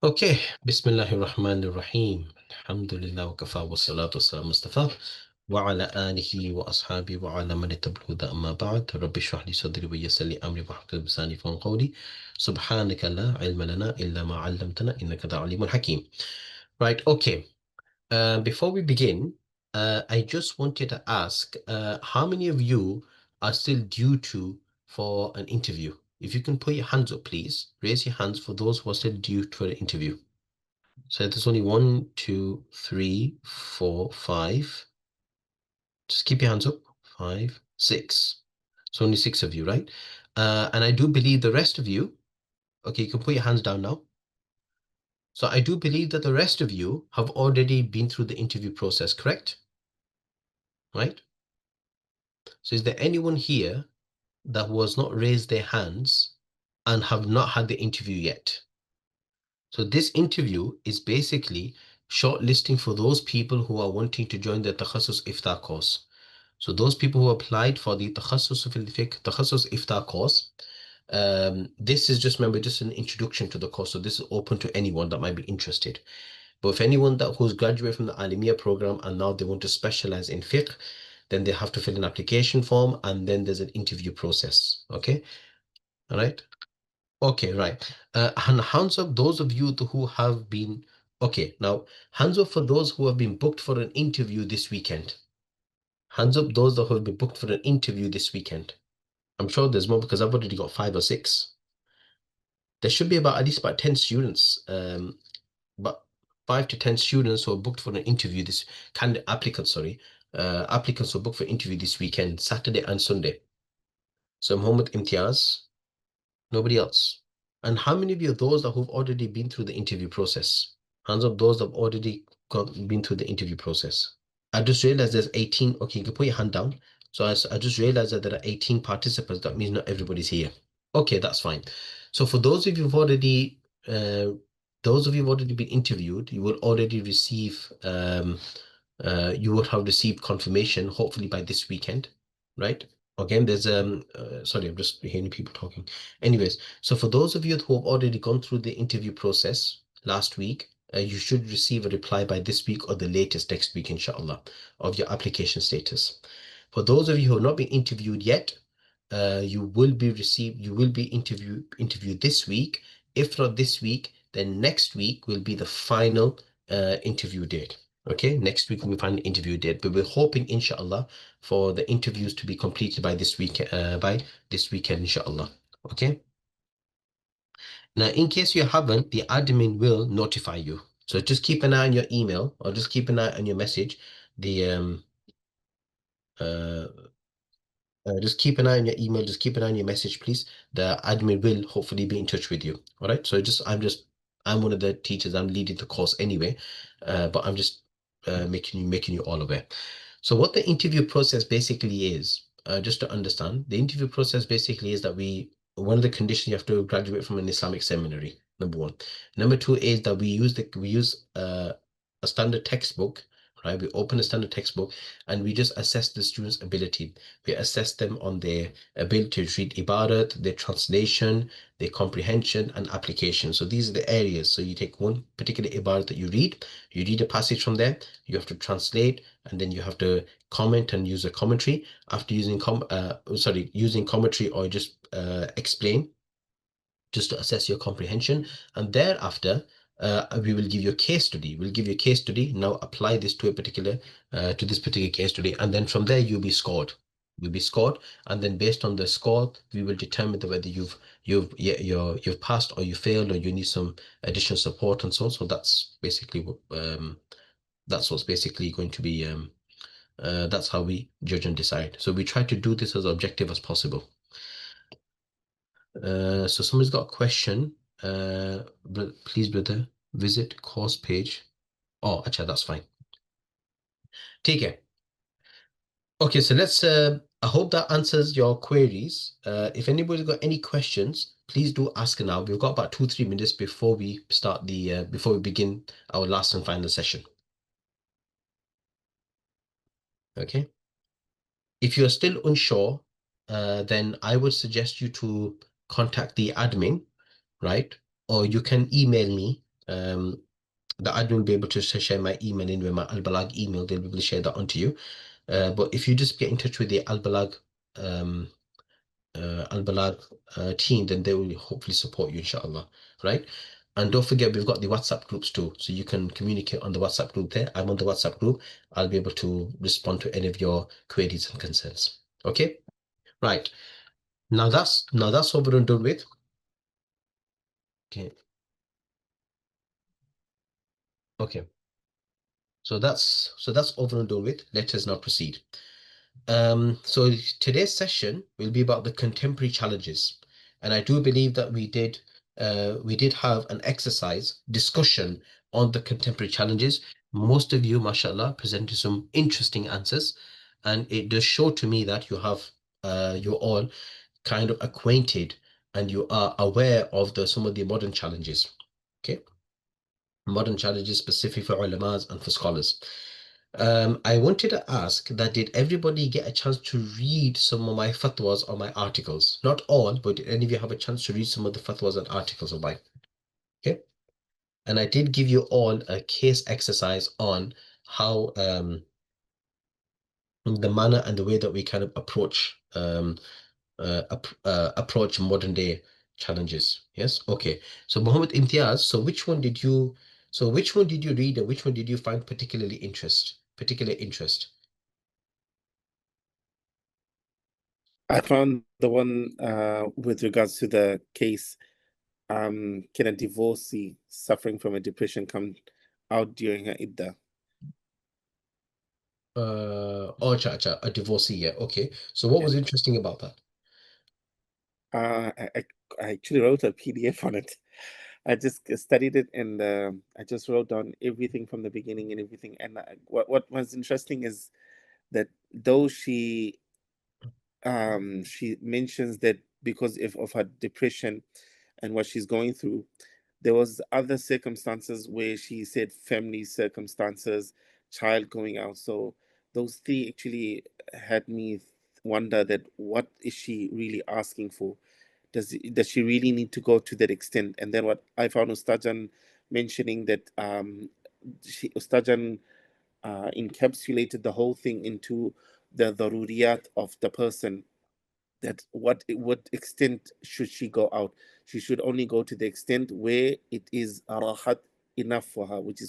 Okay, Bismillahir-Rahmanir-Rahim. Alhamdulillah wa wassalatu wassalamu Mustafa wa ala alihi wa ashabi wa ala man tabluhu amma ba'd. Rabbi shrah li sadri wa yassir li amri wahlul 'uqdatam min lisani yafqahu qawli. Subhanaka la ilma lana illa ma 'allamtana innaka antal alimul hakim. Right, okay. Before we begin, I just wanted to ask, how many of you are still due for an interview? If you can put your hands up, please. Raise your hands for those who are still due for an interview. So there's only 1, 2, 3, 4, 5. Just keep your hands up. 5, 6. So only 6 of you, right? And I do believe the rest of you, okay, you can put your hands down now. So I do believe that the rest of you have already been through the interview process, correct? Right? So is there anyone here that was not raised their hands and have not had the interview yet? So this interview is basically shortlisting for those people who are wanting to join the Takhassus Ifta course. So those people who applied for the Takhassus Fil Fiqh, Takhassus Ifta course, this is just, remember, just an introduction to the course. So this is open to anyone that might be interested. But if anyone who's graduated from the 𝗪𝗵𝗹𝗃 program and now they want to specialize in fiqh, then they have to fill an application form and then there's an interview process. Okay, all right. Okay, right. And hands up those of you who have been, okay, now hands up for those who have been booked for an interview this weekend. Hands up those that have been booked for an interview this weekend. I'm sure there's more because I've already got 5 or 6. There should be at least about 10 students, but 5 to 10 students who are booked for an interview this applicants who are booked for interview this weekend, Saturday and Sunday. So Muhammad Imtiaz, nobody else. And how many of you are those that who've already been through the interview process? Hands up those that have already been through the interview process. I just realized there's 18. Okay, you can put your hand down. So I just realized that there are 18 participants. That means not everybody's here. Okay, that's fine. So for those of you who've already been interviewed, you will already receive you will have received confirmation hopefully by this weekend, right? Again, there's sorry, I'm just hearing people talking. Anyways, so for those of you who have already gone through the interview process last week, you should receive a reply by this week or the latest next week, inshallah, of your application status. For those of you who have not been interviewed yet, you will be interviewed this week. If not this week, then next week will be the final interview date. Okay, next week we'll find an interview date, but we're hoping, inshallah, for the interviews to be completed by this weekend, inshallah. Okay. Now, in case you haven't, the admin will notify you. So just keep an eye on your email or just keep an eye on your message. Just keep an eye on your email. Just keep an eye on your message, please. The admin will hopefully be in touch with you. All right. So I'm one of the teachers. I'm leading the course anyway, but I'm just making you all aware. So what the interview process basically is, just to understand, the interview process basically is that one of the conditions you have to graduate from an Islamic seminary. Number 1. Number 2 is that we use a standard textbook. Right, we open a standard textbook and we just assess the students' ability. We assess them on their ability to read ibarat, their translation, their comprehension and application. So these are the areas. So you take one particular ibarat that you read a passage from there, you have to translate, and then you have to comment and use a commentary. After using commentary or just explain, just to assess your comprehension. And thereafter, we will give you a case study. We'll give you a case study. Now apply this to this particular case study, and then from there you'll be scored. You'll be scored, and then based on the score, we will determine whether you've passed or you failed or you need some additional support and so on. So that's basically that's what's basically going to be. That's how we judge and decide. So we try to do this as objective as possible. So somebody's got a question. Please, brother, visit course page. Oh, actually, that's fine. Take care. Okay, so let's. I hope that answers your queries. If anybody's got any questions, please do ask now. We've got about 2-3 minutes before we start before we begin our last and final session. Okay. If you're still unsure, then I would suggest you to contact the admin, right? Or you can email me the admin will be able to share my email in with my Balagh email. They'll be able to share that onto you. But if you just get in touch with the Balagh team, then they will hopefully support you, inshallah. Right? And don't forget, we've got the WhatsApp groups too. So you can communicate on the WhatsApp group there. I'm on the WhatsApp group. I'll be able to respond to any of your queries and concerns. Okay? Right. Now that's over and done with. Okay. Okay. So that's over and done with. Let us now proceed. So today's session will be about the contemporary challenges, and I do believe that we did have an exercise discussion on the contemporary challenges. Most of you, mashallah, presented some interesting answers, and it does show to me that you're all kind of acquainted and you are aware of some of the modern challenges. Okay, modern challenges specific for ulamas and for scholars. I wanted to ask that did everybody get a chance to read some of my fatwas or my articles? Not all, but did any of you have a chance to read some of the fatwas and articles of mine? Okay. And I did give you all a case exercise on how the manner and the way that we kind of approach modern day challenges. Yes. Okay. So Muhammad Imtiaz, so which one did you read and which one did you find particular interest? I found the one with regards to the case, can a divorcee suffering from a depression come out during her Idda? A divorcee, yeah. Okay. So what was interesting about that? I actually wrote a PDF on it. I just studied it and I just wrote down everything from the beginning and everything. And what was interesting is that though she mentions that because of her depression and what she's going through, there was other circumstances where she said family circumstances, child going out. So those three actually had me wonder that what is she really asking for? Does she really need to go to that extent? And then what I found Ustajan mentioning that Ustajan encapsulated the whole thing into the daruriyat of the person, that what extent should she go out? She should only go to the extent where it is rahat enough for her, which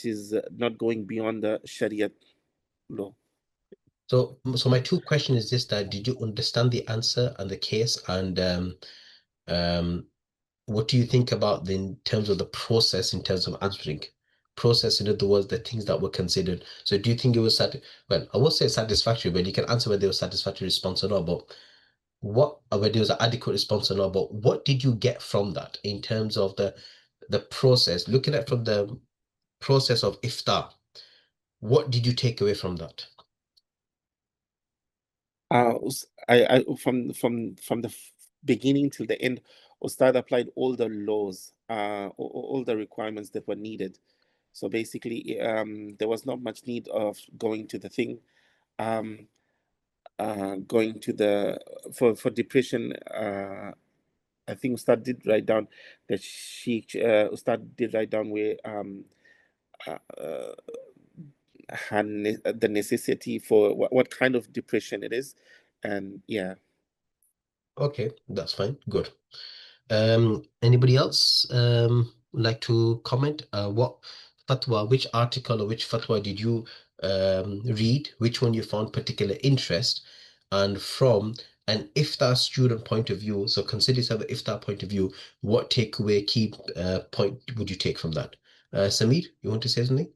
is not going beyond the Sharia law. So my two questions is this: that did you understand the answer and the case, and what do you think about in terms of the process, in terms of answering? Process, in other words, the things that were considered. So do you think it was well, I will say satisfactory, but you can answer whether it was satisfactory response or not, but whether it was an adequate response or not, but what did you get from that in terms of the process, looking at from the process of iftar? What did you take away from that? I from the beginning till the end, Ustad applied all the laws, all the requirements that were needed. So basically, there was not much need of going to the thing, going to the for depression. I think Ustad did write down that Ustad did write down where the necessity for what kind of depression it is, and yeah. Okay, that's fine. Good. Anybody else like to comment? What fatwa, which article or which fatwa did you read? Which one you found particular interest? And from an Iftar student point of view, so consider yourself an Iftar point of view, what takeaway key point would you take from that? Samir, you want to say something?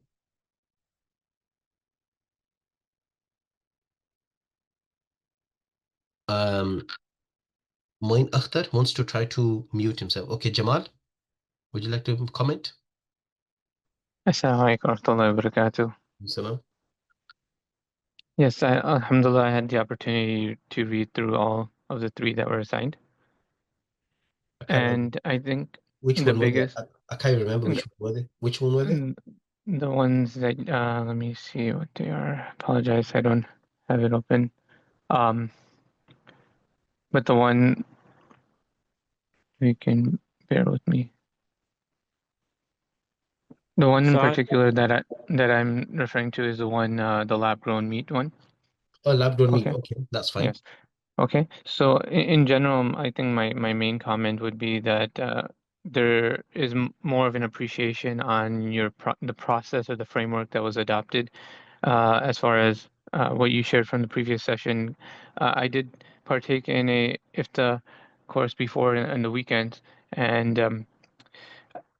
Moin Akhtar wants to try to mute himself. Okay, Jamal, would you like to comment? Assalamu alaikum warahmatullahi wabarakatuh. Salam. Yes, alhamdulillah, I had the opportunity to read through all of the three that were assigned. And I think which the one biggest... were they? I can't remember which one were they. Which one were they? The ones that, let me see what they are. Apologize, I don't have it open. But the one, you can bear with me. The one in So particular that I'm referring to is the one, the lab-grown meat one. Oh, lab-grown meat. Okay. Okay, that's fine. Yes. Okay. So in general, I think my main comment would be that there is more of an appreciation on the process or the framework that was adopted. As far as what you shared from the previous session, I did partake in a Ifta course before in the weekend, and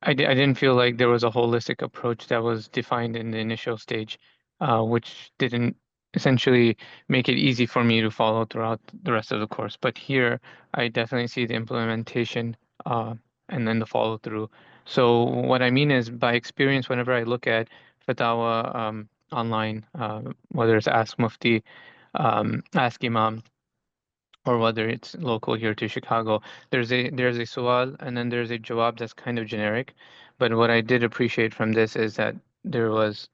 I didn't feel like there was a holistic approach that was defined in the initial stage, which didn't essentially make it easy for me to follow throughout the rest of the course. But here, I definitely see the implementation and then the follow through. So what I mean is, by experience, whenever I look at fatāwā online, whether it's Ask Mufti, Ask Imam, or whether it's local here to Chicago, there's a sual and then there's a jawab that's kind of generic. But what I did appreciate from this is that there was,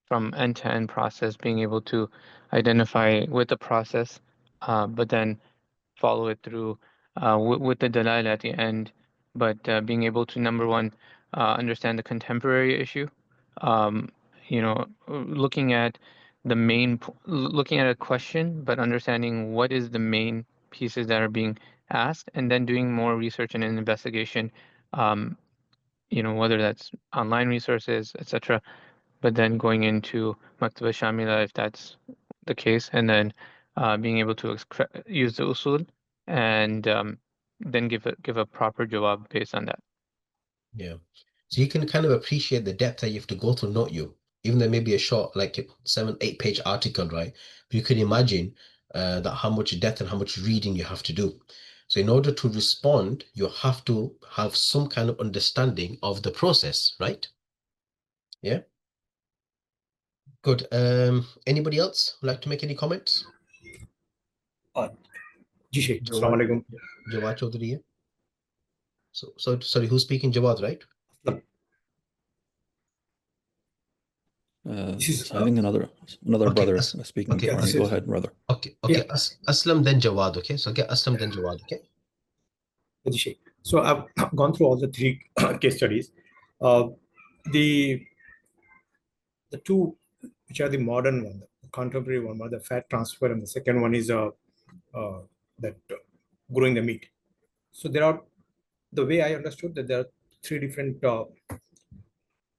from end-to-end process, being able to identify with the process, but then follow it through with the dalal at the end, but being able to, number one, understand the contemporary issue, um, looking at looking at a question, but understanding what is the main pieces that are being asked, and then doing more research and an investigation, um, whether that's online resources, etc., but then going into 𝗪𝗲𝗃 𝗪𝗵𝗃 if that's the case, and then being able to use the usul and then give a proper jawab based on that. Yeah. So you can kind of appreciate the depth that you have to go through, not you. Even though maybe a short, like 7-8 page article, right? But you can imagine that how much depth and how much reading you have to do. So in order to respond, you have to have some kind of understanding of the process, right? Yeah. Good. Anybody else would like to make any comments? Ji Sheikh, Jawad. अस्सलाम वालेकुम। Jawad Chaudhary. Yeah. So sorry, who's speaking? Jawad, right? So I think another Okay, brother speaking okay, before me. Go ahead, brother. Okay. Aslam, then Jawad. Okay, so get Aslam, then Jawad. Okay. Ji Sheikh. So I've gone through all the three case studies. The two which are the modern one, the contemporary one, the fat transfer, and the second one is that growing the meat. So there are, the way I understood that there are three different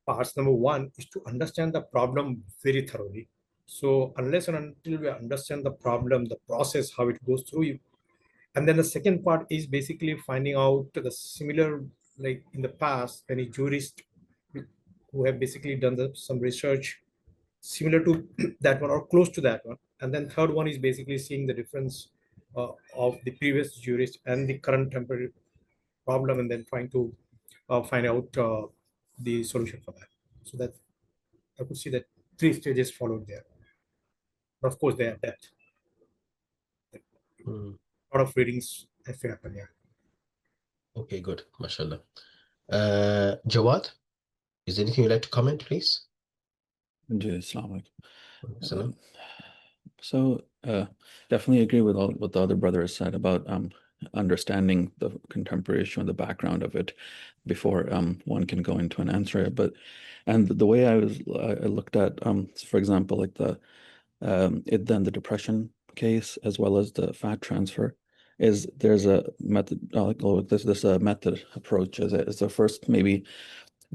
parts. Number one is to understand the problem very thoroughly. So unless and until we understand the problem, the process, how it goes through, and then the second part is basically finding out the similar, like in the past, any jurist who have basically done some research similar to that one or close to that one. And then third one is basically seeing the difference of the previous jurist and the current temporary problem, and then trying to find out the solution for that. So that I could see that three stages followed there. But of course, they are depth. A lot of readings have to happen here. Okay, good. MashaAllah. Jawad, is there anything you'd like to comment, please? Assalamu Salam. So definitely agree with all what the other brother has said about understanding the contemporary issue and the background of it before one can go into an answer. And the way I looked at, for example, like the depression case as well as the fat transfer, is there's a method, this method approach. Is the first, maybe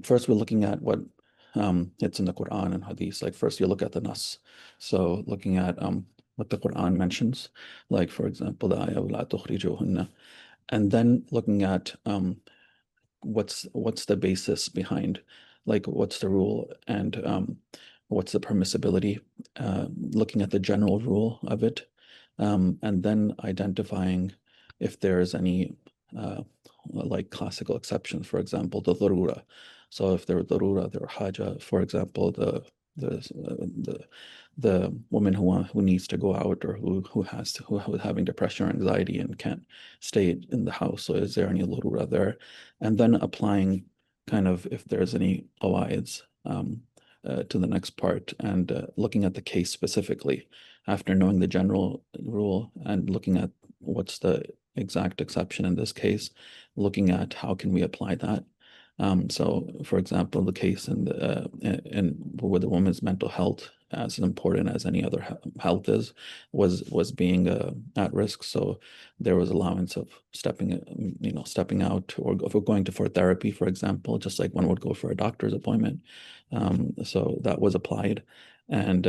first we're looking at what it's in the Quran and Hadith. Like first you look at the nas, so looking at what the Quran mentions, like for example the ayah وَلَا تُخْرِجُوهُنَّ, and then looking at what's the basis behind, like what's the rule and what's the permissibility, looking at the general rule of it, and then identifying if there's any like classical exceptions, for example the ضرورة. So if there are ضرورة, there are haja, for example the woman who needs to go out, or who's having depression or anxiety and can't stay in the house. So is there any ضرورة there? And then applying kind of if there's any qawaids to the next part, and looking at the case specifically after knowing the general rule and looking at what's the exact exception in this case, looking at how can we apply that. So, for example, the case in with a woman's mental health, as important as any other health was being at risk. So there was allowance of stepping out, or going for therapy, for example, just like one would go for a doctor's appointment. So that was applied, and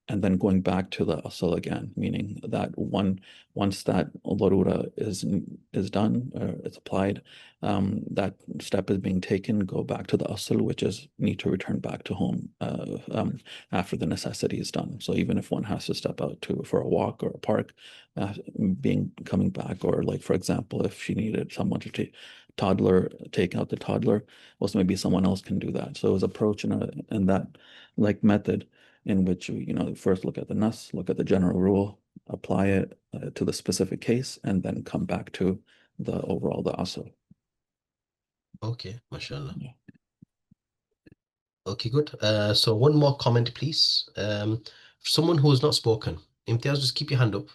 then going back to the asl again, meaning that once that darura is done, it's applied, that step is being taken, go back to the asl, which is need to return back to home after the necessity is done. So even if one has to step out for a walk or a park, coming back, or like, for example, if she needed someone to take out the toddler, well, so maybe someone else can do that. So it was approach in that like method, in which first look at the nas, look at the general rule, apply it to the specific case, and then come back to the asl. Okay, mashallah. Yeah. Okay, good. So one more comment, please. Someone who has not spoken. Imtiaz, just keep your hand up.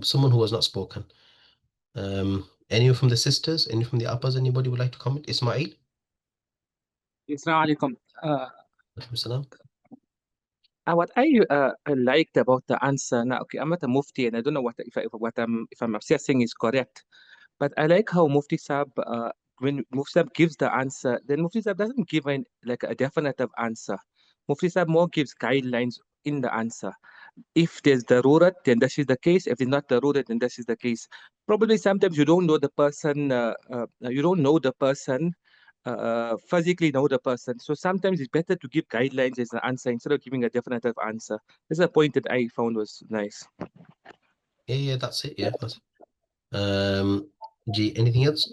Someone who has not spoken. Anyone from the sisters? Any from the Abas? Anybody would like to comment? Ismail? Assalamu alaikum. Alaikum salam. What I liked about the answer now, okay, I'm not a Mufti, and I don't know if I'm assessing is correct, but I like how Mufti Sahib, when Mufti Sahib gives the answer, then Mufti Sahib doesn't give a definitive answer. Mufti Sahib more gives guidelines in the answer. If there's darurat, then this is the case. If there's not darurat, then this is the case. Probably sometimes you don't know the person, physically know the person. So sometimes it's better to give guidelines as an answer instead of giving a definitive answer. This is a point that I found was nice. Yeah, that's it. Yeah, that's it. Gee, anything else?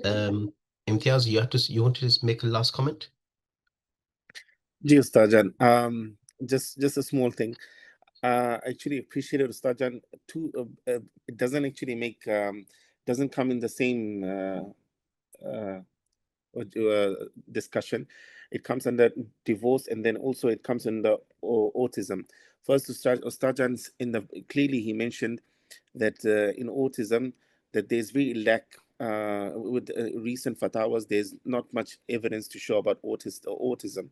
Imtiaz, you want to just make a last comment? Ji Ustajan, just a small thing. Actually appreciated Ustajan too. It doesn't actually make doesn't come in the same discussion. It comes under divorce, and then also it comes under autism. First, Ustajan's clearly he mentioned that in autism that there's really lack with recent fatwas. There's not much evidence to show about autism.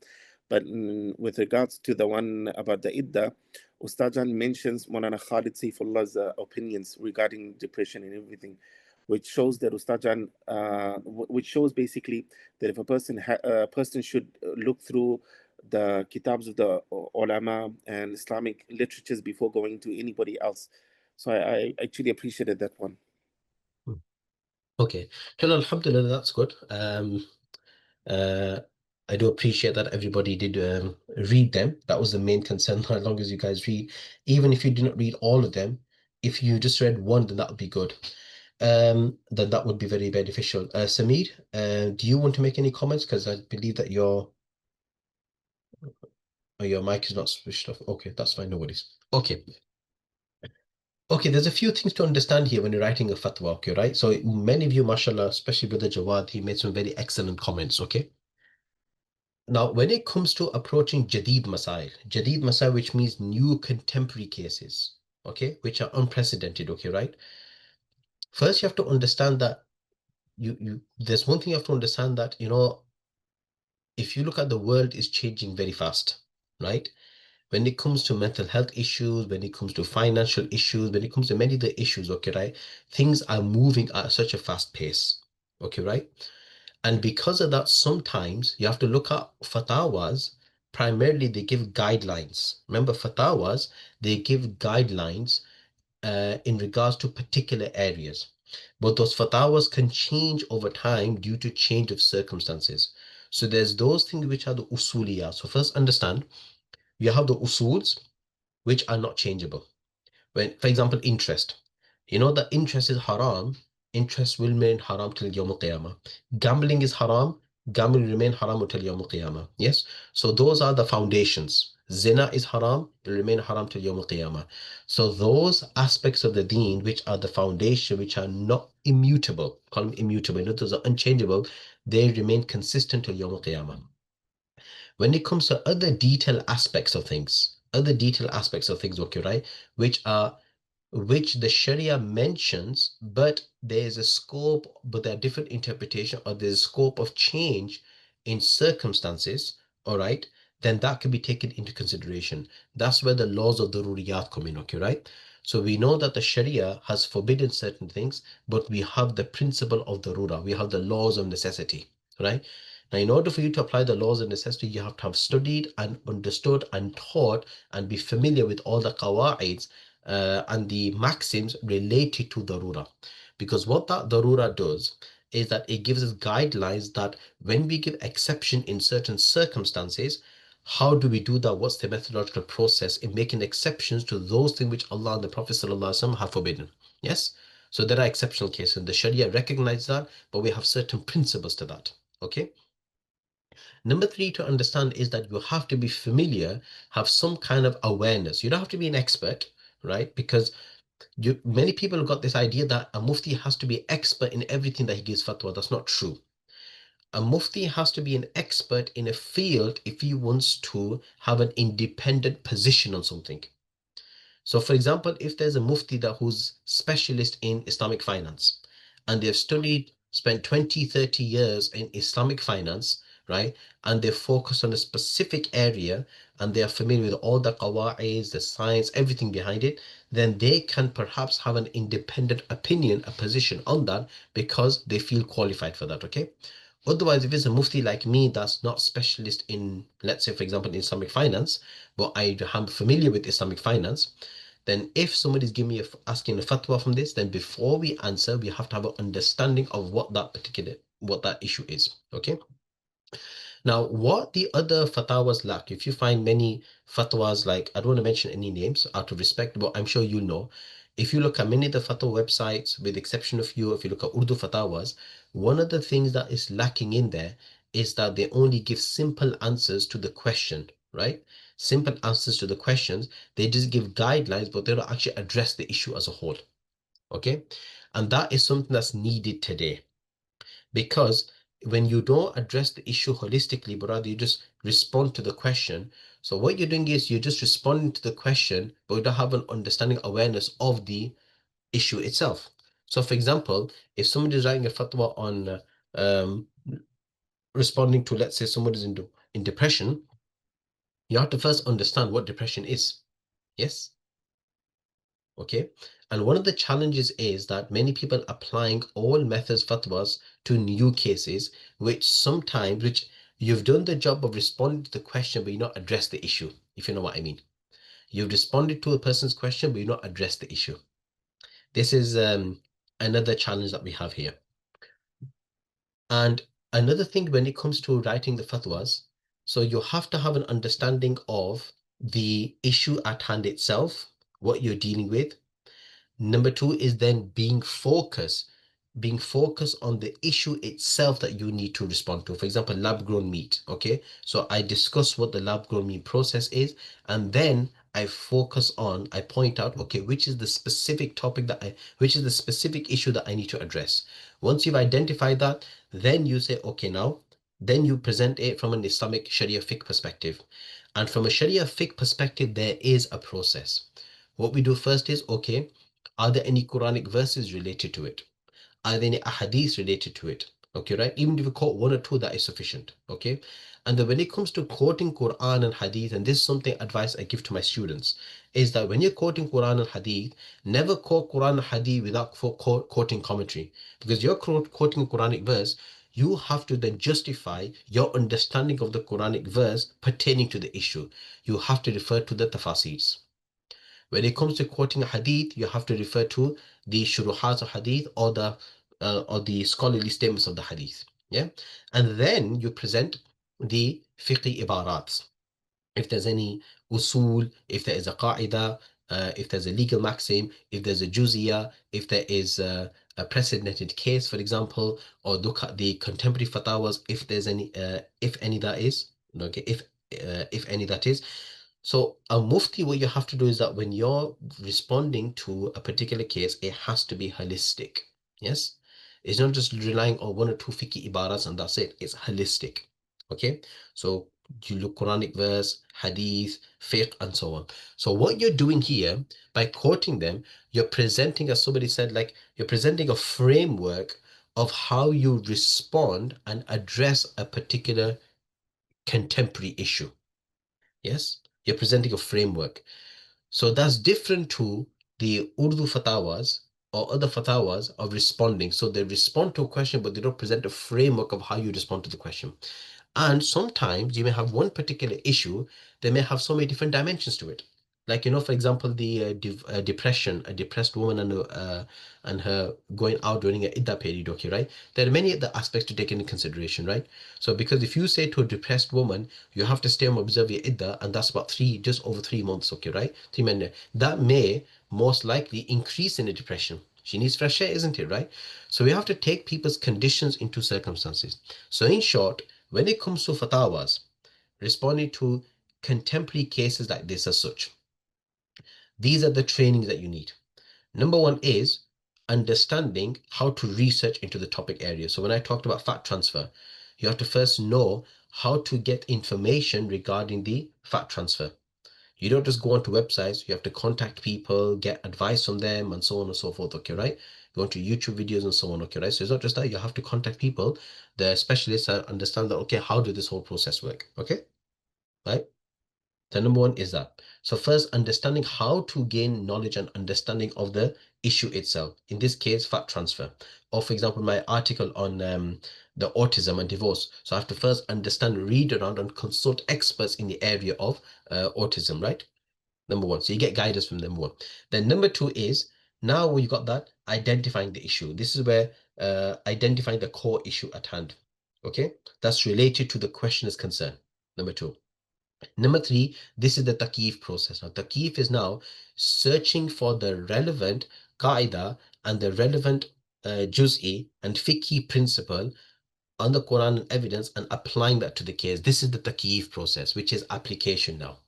But with regards to the one about the idda, Ustajan mentions Maulana Khalid Saifallah's opinions regarding depression and everything, which shows that Ustajan, which shows basically that if a person should look through the kitabs of the ulama and Islamic literatures before going to anybody else. So I actually appreciated that one. Okay. Alhamdulillah, that's good. I do appreciate that everybody did read them. That was the main concern. As long as you guys read, even if you didn't read all of them, if you just read one, then that would be good. Then that would be very beneficial. Samir, do you want to make any comments? Because I believe that your mic is not switched off. Okay, that's fine. No worries. Okay. Okay, there's a few things to understand here when you're writing a fatwa, okay, right? So many of you, mashallah, especially Brother Jawad, he made some very excellent comments, okay? Now, when it comes to approaching jadid masail, which means new contemporary cases, okay, which are unprecedented, okay, right? First, you have to understand that there's one thing you have to understand, that, if you look at the world is changing very fast, right? When it comes to mental health issues, when it comes to financial issues, when it comes to many of the issues, okay, right? Things are moving at such a fast pace, okay, right? And because of that, sometimes you have to look at fatawas. Primarily, they give guidelines. Remember, fatawas, they give guidelines in regards to particular areas. But those fatawas can change over time due to change of circumstances. So there's those things which are the usuliyah. So first understand, you have the usuls, which are not changeable. When, for example, interest, that interest is haram, interest will remain haram till Yawm al-Qiyamah. Gambling is haram, gambling will remain haram until Yawm al-Qiyamah. Yes? So those are the foundations. Zina is haram, it will remain haram till Yawm al-Qiyamah. So those aspects of the deen, which are the foundation, which are not immutable, call them immutable, those are unchangeable, they remain consistent till Yawm al-Qiyamah. When it comes to other detailed aspects of things, okay, right, which the Sharia mentions, but there's a scope, but there are different interpretation, or there's a scope of change in circumstances, all right, then that can be taken into consideration. That's where the laws of the daruriyat come in, okay, right? So we know that the Sharia has forbidden certain things, but we have the principle of the darura. We have the laws of necessity, right? Now, in order for you to apply the laws of necessity, you have to have studied and understood and taught and be familiar with all the qawaids and the maxims related to darura. Because what that darura does is that it gives us guidelines that when we give exception in certain circumstances, how do we do that? What's the methodological process in making exceptions to those things which Allah and the Prophet ﷺ have forbidden? Yes. So there are exceptional cases. The Sharia recognizes that, but we have certain principles to that. Okay. Number three to understand is that you have to be familiar, have some kind of awareness. You don't have to be an expert, right? Because many people have got this idea that a mufti has to be expert in everything that he gives fatwa. That's not true. A mufti has to be an expert in a field if he wants to have an independent position on something. So for example, if there's a mufti who's specialist in Islamic finance and they've spent 20, 30 years in Islamic finance, right? And they focus on a specific area and they are familiar with all the qawaids, the science, everything behind it, then they can perhaps have an independent opinion, a position on that because they feel qualified for that, okay? Otherwise, if it's a mufti like me that's not specialist in, let's say, for example, in Islamic finance, but I am familiar with Islamic finance, then if somebody's giving me asking a fatwa from this, then before we answer, we have to have an understanding of what that issue is. Okay. Now, what the other fatwas lack, if you find many fatwas, like I don't want to mention any names out of respect, but I'm sure you know. If you look at many of the fatwa websites, with the exception of few, if you look at Urdu fatwas, one of the things that is lacking in there is that they only give simple answers to the question, right? Simple answers to the questions. They just give guidelines, but they don't actually address the issue as a whole. Okay. And that is something that's needed today. Because when you don't address the issue holistically, but rather you just respond to the question. So what you're doing is you're just responding to the question, but you don't have an understanding, awareness of the issue itself. So for example, if somebody is writing a fatwa on responding to, let's say, somebody's in depression, you have to first understand what depression is. Yes. Okay. And one of the challenges is that many people applying all methods fatwas to new cases, which you've done the job of responding to the question, but you not address the issue, if you know what I mean. You've responded to a person's question, but you not address the issue. This is another challenge that we have here. And another thing when it comes to writing the fatwas, so you have to have an understanding of the issue at hand itself, what you're dealing with. Number two is then being focused on the issue itself that you need to respond to. For example, lab-grown meat, okay? So I discuss what the lab-grown meat process is, and then I point out, okay, which is the specific which is the specific issue that I need to address. Once you've identified that, then you say, okay, then you present it from an Islamic Sharia fiqh perspective. And from a Sharia fiqh perspective, there is a process. What we do first is, okay, are there any Quranic verses related to it? Are there any ahadith related to it? Okay, right? Even if you quote one or two, that is sufficient. Okay. And then when it comes to quoting Quran and hadith, and this is something advice I give to my students, is that when you're quoting Quran and hadith, never quote Quran and hadith without quoting commentary. Because you're quoting a Quranic verse, you have to then justify your understanding of the Quranic verse pertaining to the issue. You have to refer to the tafaseers. When it comes to quoting a hadith, you have to refer to the shuruhats of hadith or the scholarly statements of the hadith. Yeah, and then you present the fiqhi ibarats. If there's any usul, if there is a qaida, if there's a legal maxim, if there's a juziyah, if there is a precedented case, for example, or look at the contemporary fatawas, if there's any, if any that is, okay, if any that is. So a mufti, what you have to do is that when you're responding to a particular case, it has to be holistic. Yes, it's not just relying on one or two fiqh ibaras and that's it. It's holistic. Okay, so you look Quranic verse, hadith, fiqh, and so on. So what you're doing here by quoting them, you're presenting, as somebody said, like you're presenting a framework of how you respond and address a particular contemporary issue. Yes, you're presenting a framework. So that's different to the Urdu fatawas or other fatawas of responding. So they respond to a question, but they don't present a framework of how you respond to the question. And sometimes you may have one particular issue, they may have so many different dimensions to it. Like, for example, the depression, a depressed woman and her going out during an Iddah period, okay, right? There are many other aspects to take into consideration, right? So because if you say to a depressed woman, you have to stay and observe your Iddah, and that's about just over 3 months, okay, right? 3 months, that may most likely increase in the depression. She needs fresh air, isn't it, right? So we have to take people's conditions into circumstances. So in short, when it comes to fatawas, responding to contemporary cases like this as such, these are the trainings that you need. Number one is understanding how to research into the topic area. So when I talked about fact transfer, you have to first know how to get information regarding the fact transfer. You don't just go onto websites, you have to contact people, get advice from them, and so on and so forth, okay, right? Go onto YouTube videos and so on, okay, right? So it's not just that, you have to contact people, the specialists, that understand that, okay, how did this whole process work, okay, right? The number one is that. So first, understanding how to gain knowledge and understanding of the issue itself. In this case, fact transfer. Or for example, my article on the autism and divorce. So I have to first understand, read around and consult experts in the area of autism, right? Number one. So you get guidance from number one. Then number two is, now when you got that, identifying the issue. This is where identifying the core issue at hand. Okay, that's related to the questioner's concern. Number two. Number three, this is the taqif process. Now, taqif is now searching for the relevant qaida and the relevant juz'i and fiqhi principle on the Quran and evidence and applying that to the case. This is the taqif process, which is application now.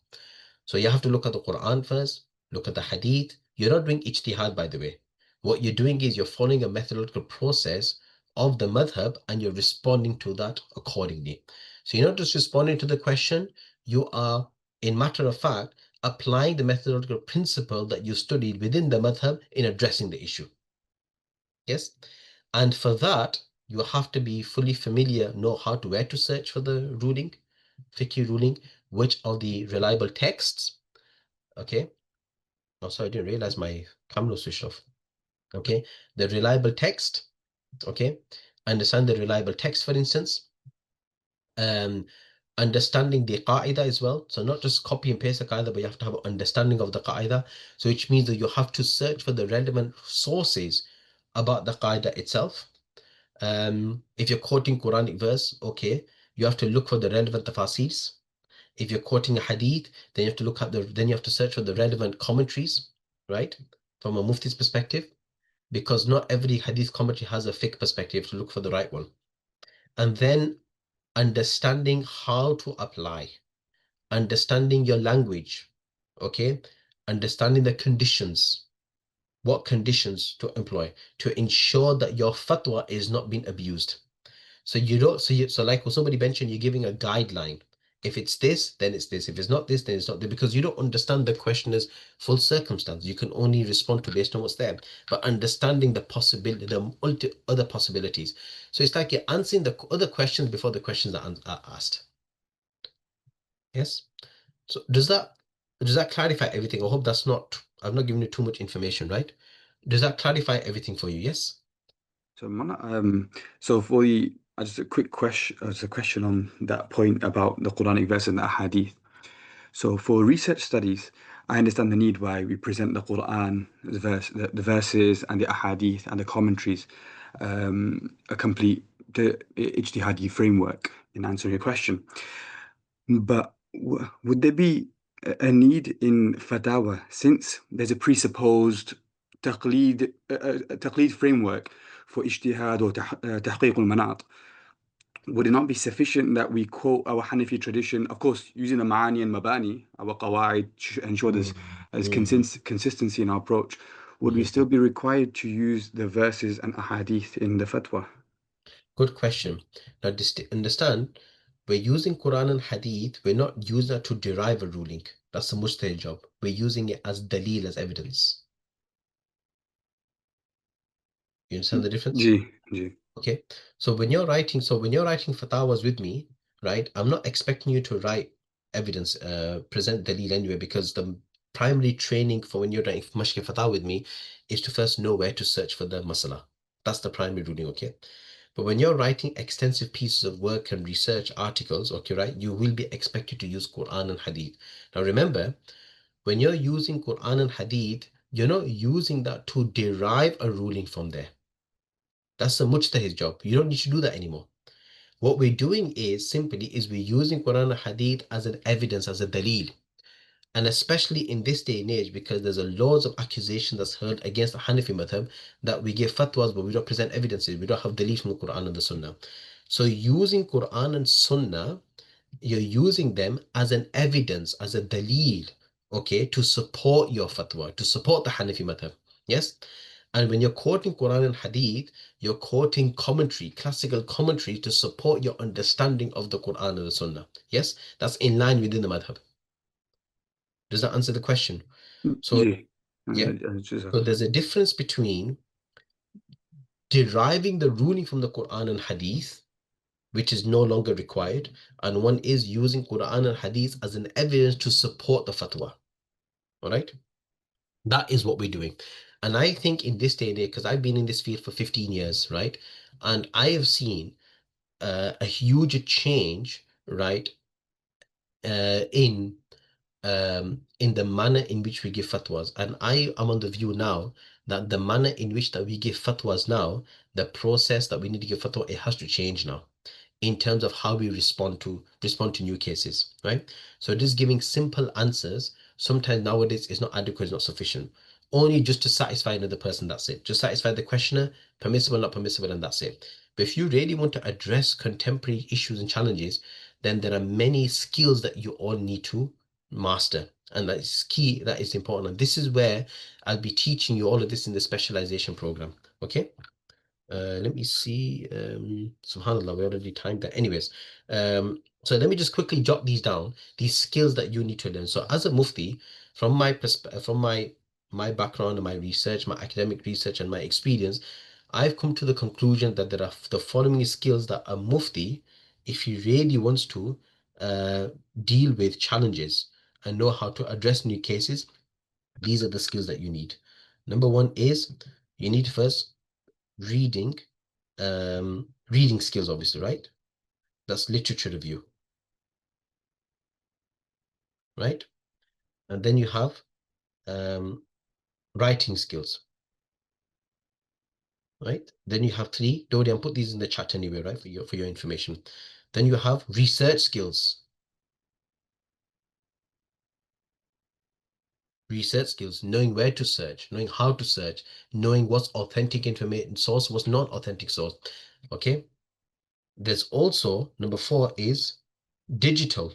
So you have to look at the Quran first, look at the hadith. You're not doing ijtihad, by the way. What you're doing is you're following a methodological process of the madhab and you're responding to that accordingly. So you're not just responding to the question, you are, in matter of fact, applying the methodological principle that you studied within the madhab in addressing the issue. Yes? And for that, you have to be fully familiar, know where to search for the ruling, fiqh ruling, which are the reliable texts. Okay. Oh, sorry, I didn't realize my camera switched off. Okay. The reliable text. Okay. Understand the reliable text, for instance. Understanding the qaida as well. So not just copy and paste the qaida, but you have to have an understanding of the qaida. So which means that you have to search for the relevant sources about the qaida itself. If you're quoting Quranic verse, okay, you have to look for the relevant tafasirs. If you're quoting a hadith, then you have to look at then you have to search for the relevant commentaries, right? From a Mufti's perspective, because not every hadith commentary has a fiqh perspective. You have to look for the right one. And then understanding how to apply, understanding your language, okay? Understanding the conditions, what conditions to employ to ensure that your fatwa is not being abused. So you don't, so like somebody mentioned, you're giving a guideline. If it's this, then it's this. If it's not this, then it's not this, because you don't understand the questioner's full circumstance. You can only respond to based on what's there, but understanding the possibility, the other possibilities. So it's like you're answering the other questions before the questions are asked. Yes. So does that clarify everything? I hope that's not, I've not given you too much information, right? Does that clarify everything for you? Yes. So, so for the just a quick question, a question on that point about the Quranic verse and the hadith. So, for research studies, I understand the need why we present the Quran, the verses, and the ahadith and the commentaries, a complete ijtihadi framework in answering your question. But would there be a need in fatāwā, since there's a presupposed taqlid framework for ijtihad or tahqiq al-manāṭ? Would it not be sufficient that we quote our Hanafi tradition, of course, using the ma'ani and mabani, our qawaid, to ensure there's consistency in our approach? Would we still be required to use the verses and ahadith in the fatwa? Good question. Now, understand, we're using Quran and Hadith. We're not using it to derive a ruling. That's the mujtahid job. We're using it as dalil, as evidence. You understand the difference? Ji. Okay, so when you're writing fatwas with me, right, I'm not expecting you to write evidence, present dalil anyway, because the primary training for when you're writing mashki fatwa with me is to first know where to search for the masala. That's the primary ruling, okay? But when you're writing extensive pieces of work and research articles, okay, right, you will be expected to use Quran and Hadith. Now remember, when you're using Quran and Hadith, you're not using that to derive a ruling from there. That's the mujtahid's job. You don't need to do that anymore. What we're doing is we're using Quran and Hadith as an evidence, as a dalil. And especially in this day and age, because there's a loads of accusation that's heard against the Hanafi madhab, that we give fatwas, but we don't present evidences. We don't have dalil from the Quran and the Sunnah. So using Quran and Sunnah, you're using them as an evidence, as a dalil, okay, to support your fatwa, to support the Hanafi madhab. Yes? And when you're quoting Quran and Hadith, you're quoting commentary, classical commentary, to support your understanding of the Quran and the Sunnah. Yes? That's in line within the madhab. Does that answer the question? So, yeah. So there's a difference between deriving the ruling from the Quran and Hadith, which is no longer required, and one is using Quran and Hadith as an evidence to support the fatwa. All right? That is what we're doing. And I think in this day and age, because I've been in this field for 15 years, right? And I have seen a huge change, right, in the manner in which we give fatwas. And I am on the view now that the manner in which that we give fatwas now, the process that we need to give fatwa, it has to change now in terms of how we respond to new cases, right? So just giving simple answers sometimes nowadays is not adequate, is not sufficient. Only just to satisfy another person, that's it. Just satisfy the questioner, permissible, not permissible, and that's it. But if you really want to address contemporary issues and challenges, then there are many skills that you all need to master, and that is key, that is important. And this is where I'll be teaching you all of this in the specialization program. Okay, let me see. Subhanallah, we already timed that. Anyways, so let me just quickly jot these down, these skills that you need to learn. So as a mufti, from my perspective, from my background and my research, my academic research and my experience, I've come to the conclusion that there are the following skills that a mufti, if he really wants to deal with challenges and know how to address new cases, these are the skills that you need. Number one is you need first reading skills, obviously, right? That's literature review, right? And then you have writing skills, right? Then you have three, Dodi, and put these in the chat anyway, right, for your information. Then you have research skills. Research skills, knowing where to search, knowing how to search, knowing what's authentic information source, what's not authentic source. Okay. There's also, number 4 is digital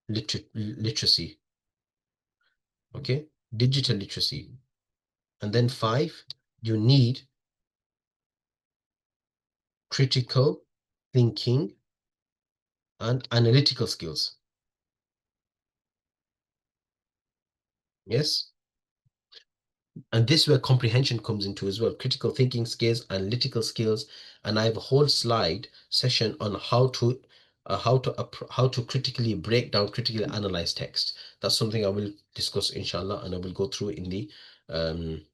literacy. Okay, digital literacy. And then 5, you need critical thinking and analytical skills. Yes. And this is where comprehension comes into as well. Critical thinking skills, analytical skills, and I have a whole slide session on how to critically break down, critically analyze text. That's something I will discuss, inshallah, and I will go through in the Ifta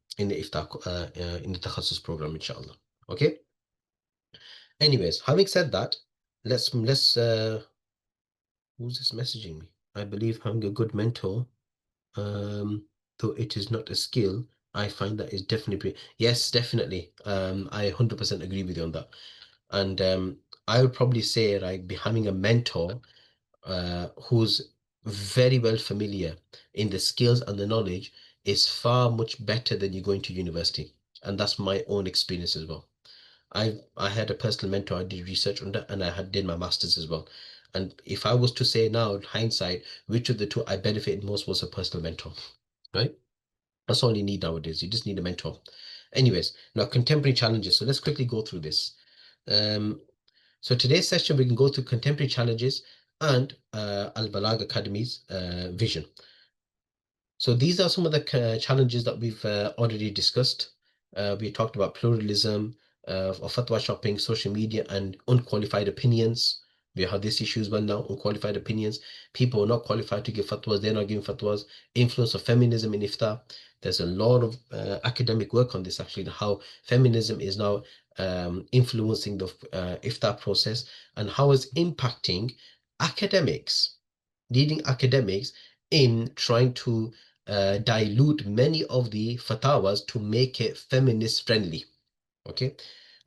in the Takhassus program, inshallah. Okay. Anyways, having said that, let's who's this messaging me? I believe having a good mentor, though it is not a skill, I find that is definitely, yes, definitely. I 100% agree with you on that. And I would probably say, right, be having a mentor who's very well familiar in the skills and the knowledge is far much better than you going to university. And that's my own experience as well. I had a personal mentor I did research under, and I did my master's as well. And if I was to say now, in hindsight, which of the two I benefited most was a personal mentor, right? That's all you need nowadays. You just need a mentor. Anyways, now contemporary challenges. So let's quickly go through this. So today's session, we can go through contemporary challenges and Balagh Academy's vision. So these are some of the challenges that we've already discussed. We talked about pluralism, of fatwa shopping, social media, and unqualified opinions. We have this issue as well now, unqualified opinions. People are not qualified to give fatwas, they're not giving fatwas. Influence of feminism in Ifta. There's a lot of academic work on this actually, how feminism is now influencing the Ifta process, and how it's impacting academics, leading academics in trying to dilute many of the fatawas to make it feminist friendly. Okay,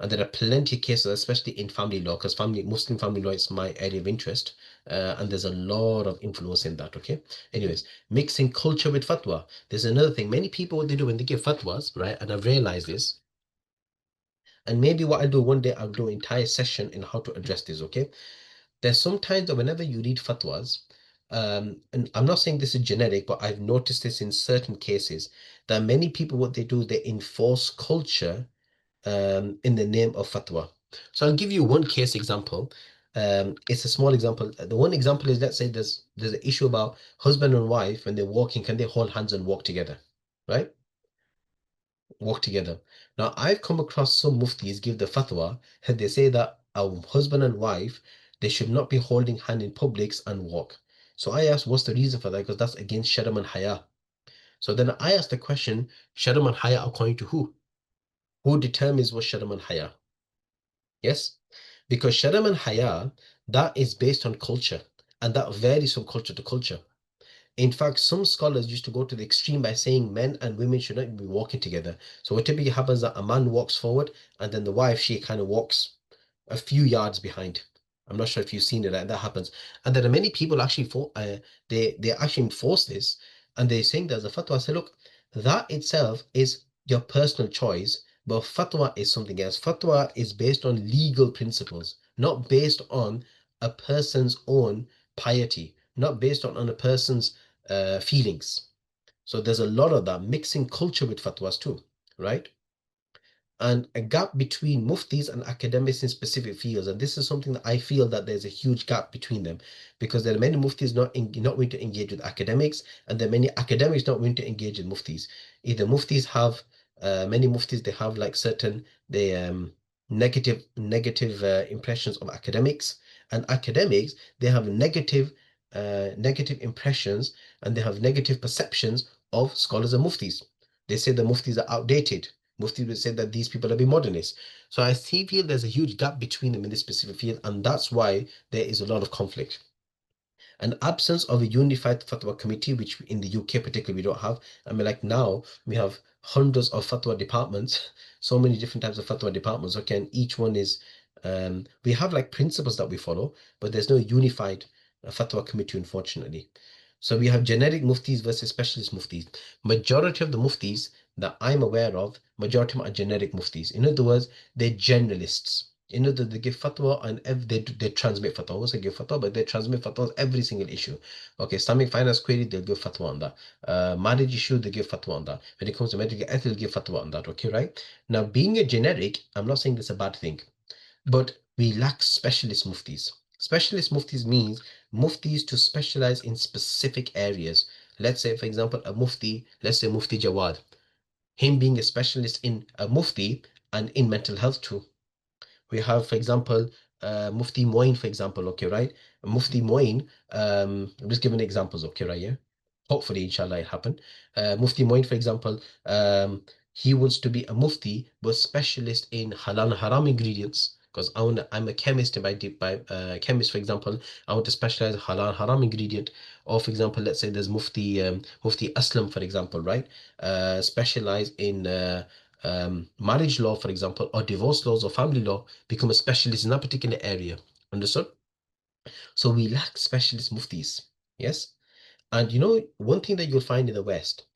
and there are plenty of cases, especially in family law, because Muslim family law is my area of interest, and there's a lot of influence in that. Okay, anyways, mixing culture with fatwa. There's another thing. Many people, what they do when they give fatwas, right? And I've realized this. And maybe what I'll do one day, I'll do an entire session in how to address this. Okay, there's sometimes that whenever you read fatwas, and I'm not saying this is generic, but I've noticed this in certain cases, that many people, what they do, they enforce culture in the name of fatwa. So I'll give you one case example. It's a small example. The one example is, let's say there's an issue about husband and wife when they're walking, can they hold hands and walk together, right? Walk together. Now I've come across some muftis give the fatwa, and they say that a husband and wife, they should not be holding hand in publics and walk. So I asked, what's the reason for that? Because that's against Sharm and Haya. So then I asked the question, Sharm and Haya according to who? Who determines what Sharm and Haya? Yes, because Sharm and Haya, that is based on culture, and that varies from culture to culture. In fact, some scholars used to go to the extreme by saying men and women should not be walking together. So what typically happens is that a man walks forward, and then the wife, she kind of walks a few yards behind. I'm not sure if you've seen it, that happens. And there are many people actually they actually enforce this, and they're saying there's a fatwa. I say, look, that itself is your personal choice, but fatwa is something else. Fatwa is based on legal principles, not based on a person's own piety, not based on a person's feelings. So there's a lot of that, mixing culture with fatwas too, right? And a gap between muftis and academics in specific fields. And this is something that I feel that there's a huge gap between them, because there are many muftis not willing to engage with academics, and there are many academics not willing to engage with muftis. Either muftis have, many muftis, they have like certain, negative impressions of academics, and academics, they have negative impressions, and they have negative perceptions of scholars and muftis. They say the muftis are outdated. Mufti would say that these people are being modernists. So I feel there's a huge gap between them in this specific field, and that's why there is a lot of conflict. An absence of a unified fatwa committee, which in the UK particularly we don't have. I mean, like now we have hundreds of fatwa departments, so many different types of fatwa departments. Okay, and each one is, we have like principles that we follow, but there's no unified fatwa committee, unfortunately. So we have generic muftis versus specialist muftis. Majority of the muftis that I'm aware of, majority of them are generic muftis. In other words, they're generalists. In other words, they give fatwa and they transmit fatwa. I won't say give fatwa, but they transmit fatwa on every single issue. Okay, Islamic finance query, they'll give fatwa on that. Marriage issue, they give fatwa on that. When it comes to medical ethics, they'll give fatwa on that. Okay, right? Now, being a generic, I'm not saying this is a bad thing, but we lack specialist muftis. Specialist muftis means muftis to specialize in specific areas. Let's say, for example, a mufti, let's say Mufti Jawad, him being a specialist in a mufti and in mental health too. We have, for example, Mufti Moin, for example, okay, right? Mufti Moin, I'm just giving examples, okay, right here. Hopefully, inshallah, it happen. Mufti Moin, for example, he wants to be a mufti, but specialist in halal and haram ingredients. Because I'm a chemist by chemist, for example, I want to specialize in halal and haram ingredient. Or, for example, let's say there's Mufti Aslam, for example, right? Specialize in marriage law, for example, or divorce laws or family law, become a specialist in that particular area. Understood? So we lack specialist muftis. Yes. And one thing that you'll find in the West,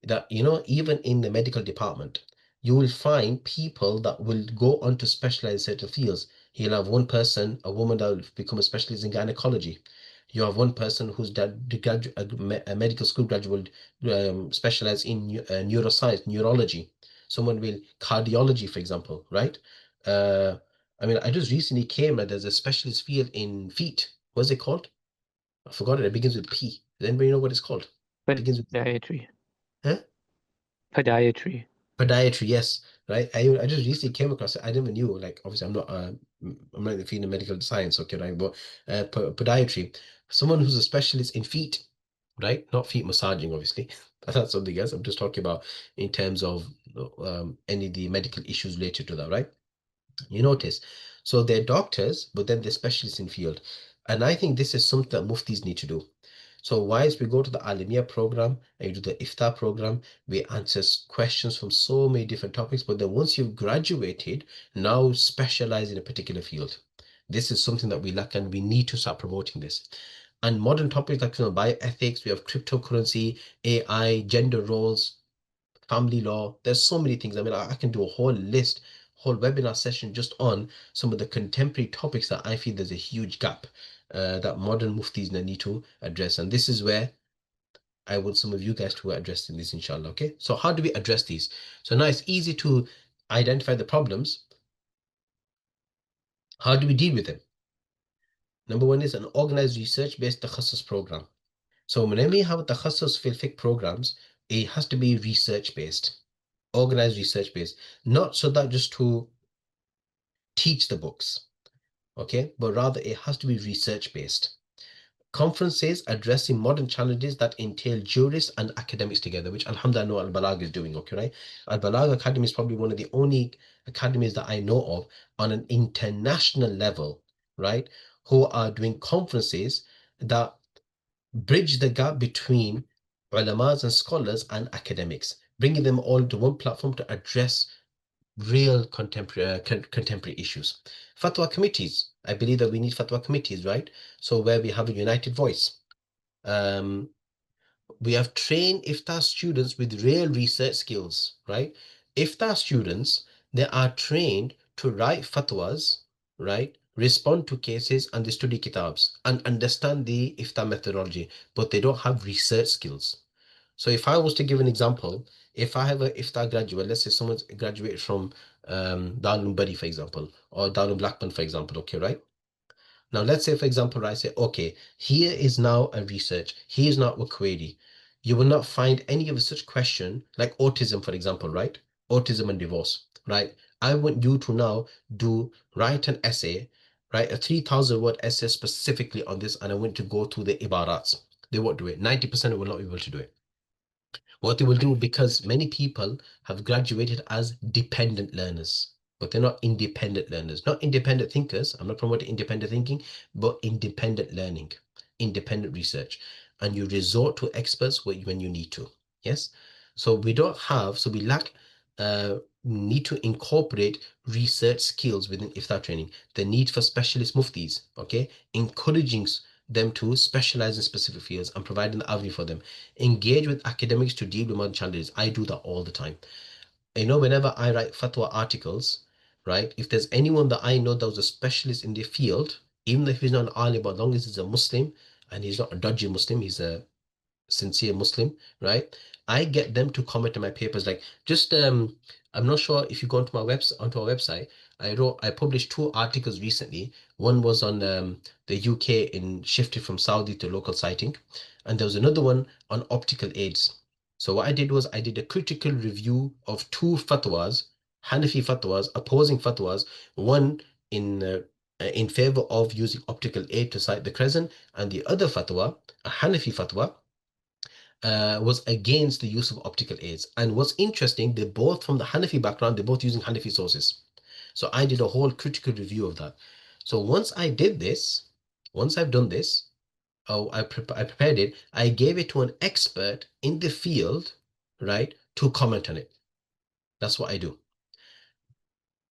that even in the medical department, you will find people that will go on to specialize in certain fields. You'll have one person, a woman, that will become a specialist in gynecology. You have one person who's a medical school graduate will specialize in neuroscience, neurology. Someone will cardiology, for example, right? I mean, I just recently came that there's a specialist field in feet. What's it called? I forgot it. It begins with P. Does anybody know what it's called? It begins with Podiatry. huh? Podiatry. Podiatry, yes. right? I just recently came across it. I never knew. Like, obviously, I'm not in the field of medical science, okay, right? But podiatry, someone who's a specialist in feet, right? Not feet massaging, obviously. That's something else. I'm just talking about in terms of any of the medical issues related to that, right? You notice, so they're doctors, but then they're specialists in field, and I think this is something that muftis need to do. So whilst we go to the Alimiya program and you do the Ifta program, we answer questions from so many different topics, but then once you've graduated, now specialize in a particular field. This is something that we lack, and we need to start promoting this. And modern topics like bioethics, we have cryptocurrency, AI, gender roles, family law. There's so many things. I mean, I can do a whole list, whole webinar session just on some of the contemporary topics that I feel there's a huge gap that modern muftis need to address. And this is where I want some of you guys to address in this, inshallah. Okay, so how do we address these? So now it's easy to identify the problems. How do we deal with them? Number one is an organized research-based takhassus program. So whenever we have Takhassus Fil Fiqh programs, it has to be research-based, organized research-based, not so that just to teach the books, okay, but rather it has to be research-based. Conferences addressing modern challenges that entail jurists and academics together, which alhamdulillah know Al-Balagh is doing, okay, right? Al-Balagh Academy is probably one of the only academies that I know of on an international level, right, who are doing conferences that bridge the gap between ulamas and scholars and academics, bringing them all to one platform to address real contemporary issues. Fatwa committees. I believe that we need fatwa committees, right? So where we have a united voice. We have trained Ifta students with real research skills, right? Ifta students, they are trained to write fatwas, right? Respond to cases and they study kitabs and understand the Ifta methodology, but they don't have research skills. So if I was to give an example, if I have an Ifta graduate, let's say someone's graduated from 𝗪𝗪𝗵𝗵𝗵, for example, or 𝗪𝗪𝗵𝗵𝗵, for example, okay, right? Now, let's say, for example, I say, okay, here is now a research. Here is not a query. You will not find any of such question like autism, for example, right? Autism and divorce, right? I want you to now write an essay, write a 3,000-word essay specifically on this, and I want to go through the ibarats. They won't do it. 90% will not be able to do it. What they will do, because many people have graduated as dependent learners, but they're not independent learners, not independent thinkers. I'm not promoting independent thinking, but independent learning, independent research. And you resort to experts when you need to. Yes. So we lack, need to incorporate research skills within Iftar training, the need for specialist muftis, okay, encouraging them to specialize in specific fields and providing the avenue for them. Engage with academics to deal with modern challenges. I do that all the time. Whenever I write fatwa articles, right, if there's anyone that I know that was a specialist in the field, even if he's not an alim, but as long as he's a Muslim and he's not a dodgy Muslim, he's a sincere Muslim, right, I get them to comment on my papers. Like, just I'm not sure if you go onto our website. I published 2 articles recently. One was on the UK in shifted from Saudi to local sighting, and there was another one on optical aids. So what I did was I did a critical review of 2 fatwas, Hanafi fatwas, opposing fatwas, one in favor of using optical aid to sight the crescent, and the other fatwa, a Hanafi fatwa, was against the use of optical aids. And what's interesting, they're both from the Hanafi background, they're both using Hanafi sources. So I did a whole critical review of that. So once I've done this, I prepared it, I gave it to an expert in the field, right, to comment on it. That's what I do.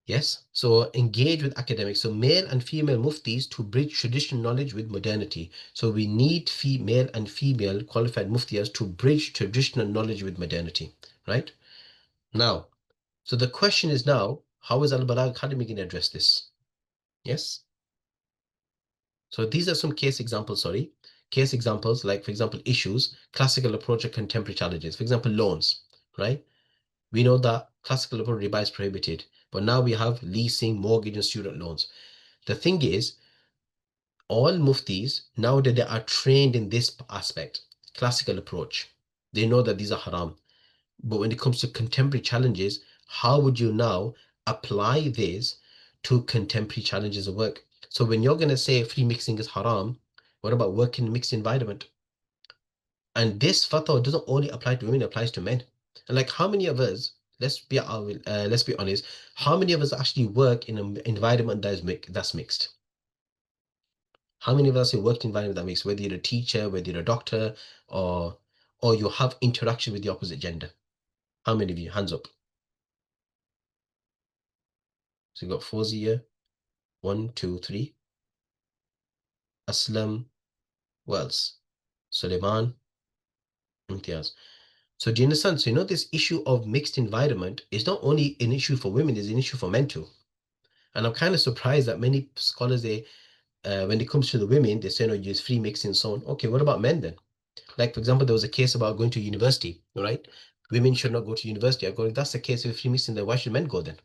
Yes, so engage with academics, so male and female muftis to bridge traditional knowledge with modernity. So we need male and female qualified muftias to bridge traditional knowledge with modernity, right? Now, so the question is now, how is Al-Balagh Academy going to address this? Yes. So these are some case examples, Case examples, like, for example, issues, classical approach, or contemporary challenges. For example, loans, right? We know that classical approach riba is prohibited, but now we have leasing, mortgage, and student loans. The thing is, all muftis, now that they are trained in this aspect, classical approach, they know that these are haram. But when it comes to contemporary challenges, how would you now apply this to contemporary challenges of work? So when you're going to say free mixing is haram, what about work in a mixed environment? And this fatwa doesn't only apply to women, it applies to men. And like, how many of us, let's be honest, how many of us actually work in an environment that's mixed? How many of us have worked in an environment that mixed, whether you're a teacher, whether you're a doctor, or you have interaction with the opposite gender? How many of you? Hands up. So we've got Fawzi here. 1, 2, 3. Aslam. Who else? Suleiman. Imtiaz. So do you understand? So this issue of mixed environment is not only an issue for women, it's an issue for men too. And I'm kind of surprised that many scholars, when it comes to the women, they say, no, use free mixing and so on. Okay, what about men then? Like, for example, there was a case about going to university, right? Women should not go to university. I go, if that's the case with free mixing, then why should men go then?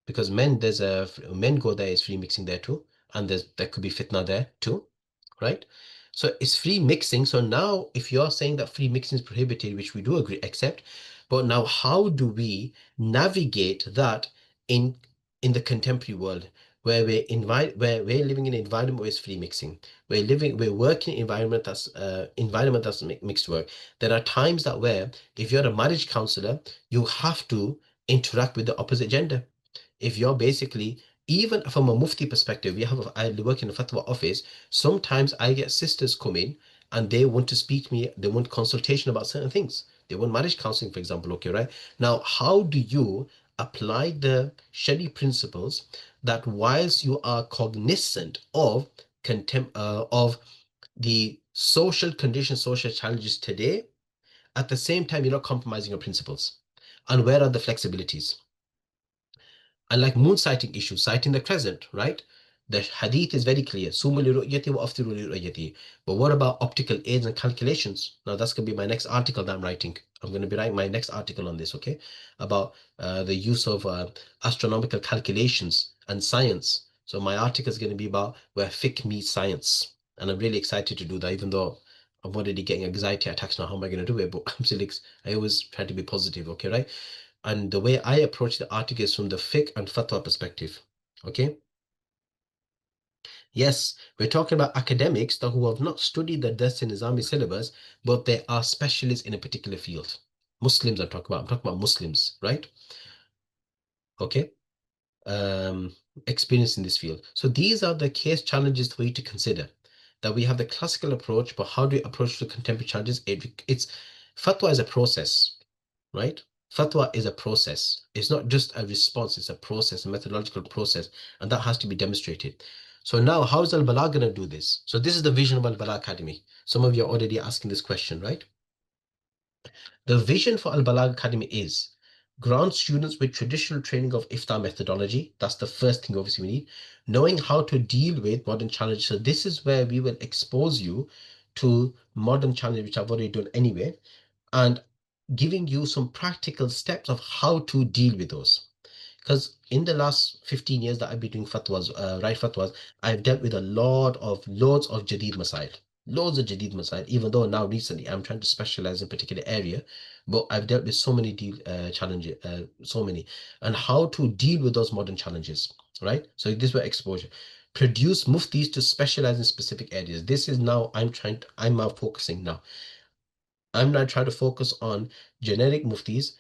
Because men go there, is free mixing there too. And there could be fitna there too, right? So it's free mixing. So now if you're saying that free mixing is prohibited, which we do agree, accept, but now how do we navigate that in the contemporary world where we're living in an environment where it's free mixing? We're working in an environment that's mixed work. There are times that where if you're a marriage counselor, you have to interact with the opposite gender. If you're basically, even from a Mufti perspective, I work in a fatwa office. Sometimes I get sisters come in and they want to speak to me, they want consultation about certain things. They want marriage counseling, for example, okay, right? Now, how do you apply the Shari principles that whilst you are cognizant of the social conditions, social challenges today, at the same time, you're not compromising your principles? And where are the flexibilities? And like moon sighting issue, sighting the crescent, right? The hadith is very clear. But what about optical aids and calculations? Now that's going to be my next article that I'm writing. I'm going to be writing my next article on this, okay? About the use of astronomical calculations and science. So my article is going to be about where fiqh meets science. And I'm really excited to do that, even though I'm already getting anxiety attacks now. How am I going to do it? But I always try to be positive, okay, right? And the way I approach the article is from the fiqh and fatwa perspective. Okay. Yes, we're talking about academics who have not studied the Dars in Nizami syllabus, but they are specialists in a particular field. Muslims I'm talking about Muslims, right? Okay. Experience in this field. So these are the case challenges for you to consider. That we have the classical approach, but how do we approach the contemporary challenges? It's fatwa is a process, right? Fatwa is a process. It's not just a response, it's a process, a methodological process, and that has to be demonstrated. So now, how is Al-Balagh going to do this? So this is the vision of Al-Balagh Academy. Some of you are already asking this question, right? The vision for Al-Balagh Academy is grant students with traditional training of Ifta methodology. That's the first thing, obviously, we need. Knowing how to deal with modern challenges. So this is where we will expose you to modern challenges, which I've already done anyway, and giving you some practical steps of how to deal with those. Because in the last 15 years that I've been doing fatwas, I've dealt with loads of jadid masail, even though now recently I'm trying to specialize in a particular area, but I've dealt with so many challenges, and how to deal with those modern challenges, right? So this was exposure. Produce muftis to specialize in specific areas. This is now I'm now focusing now. I'm not trying to focus on generic muftis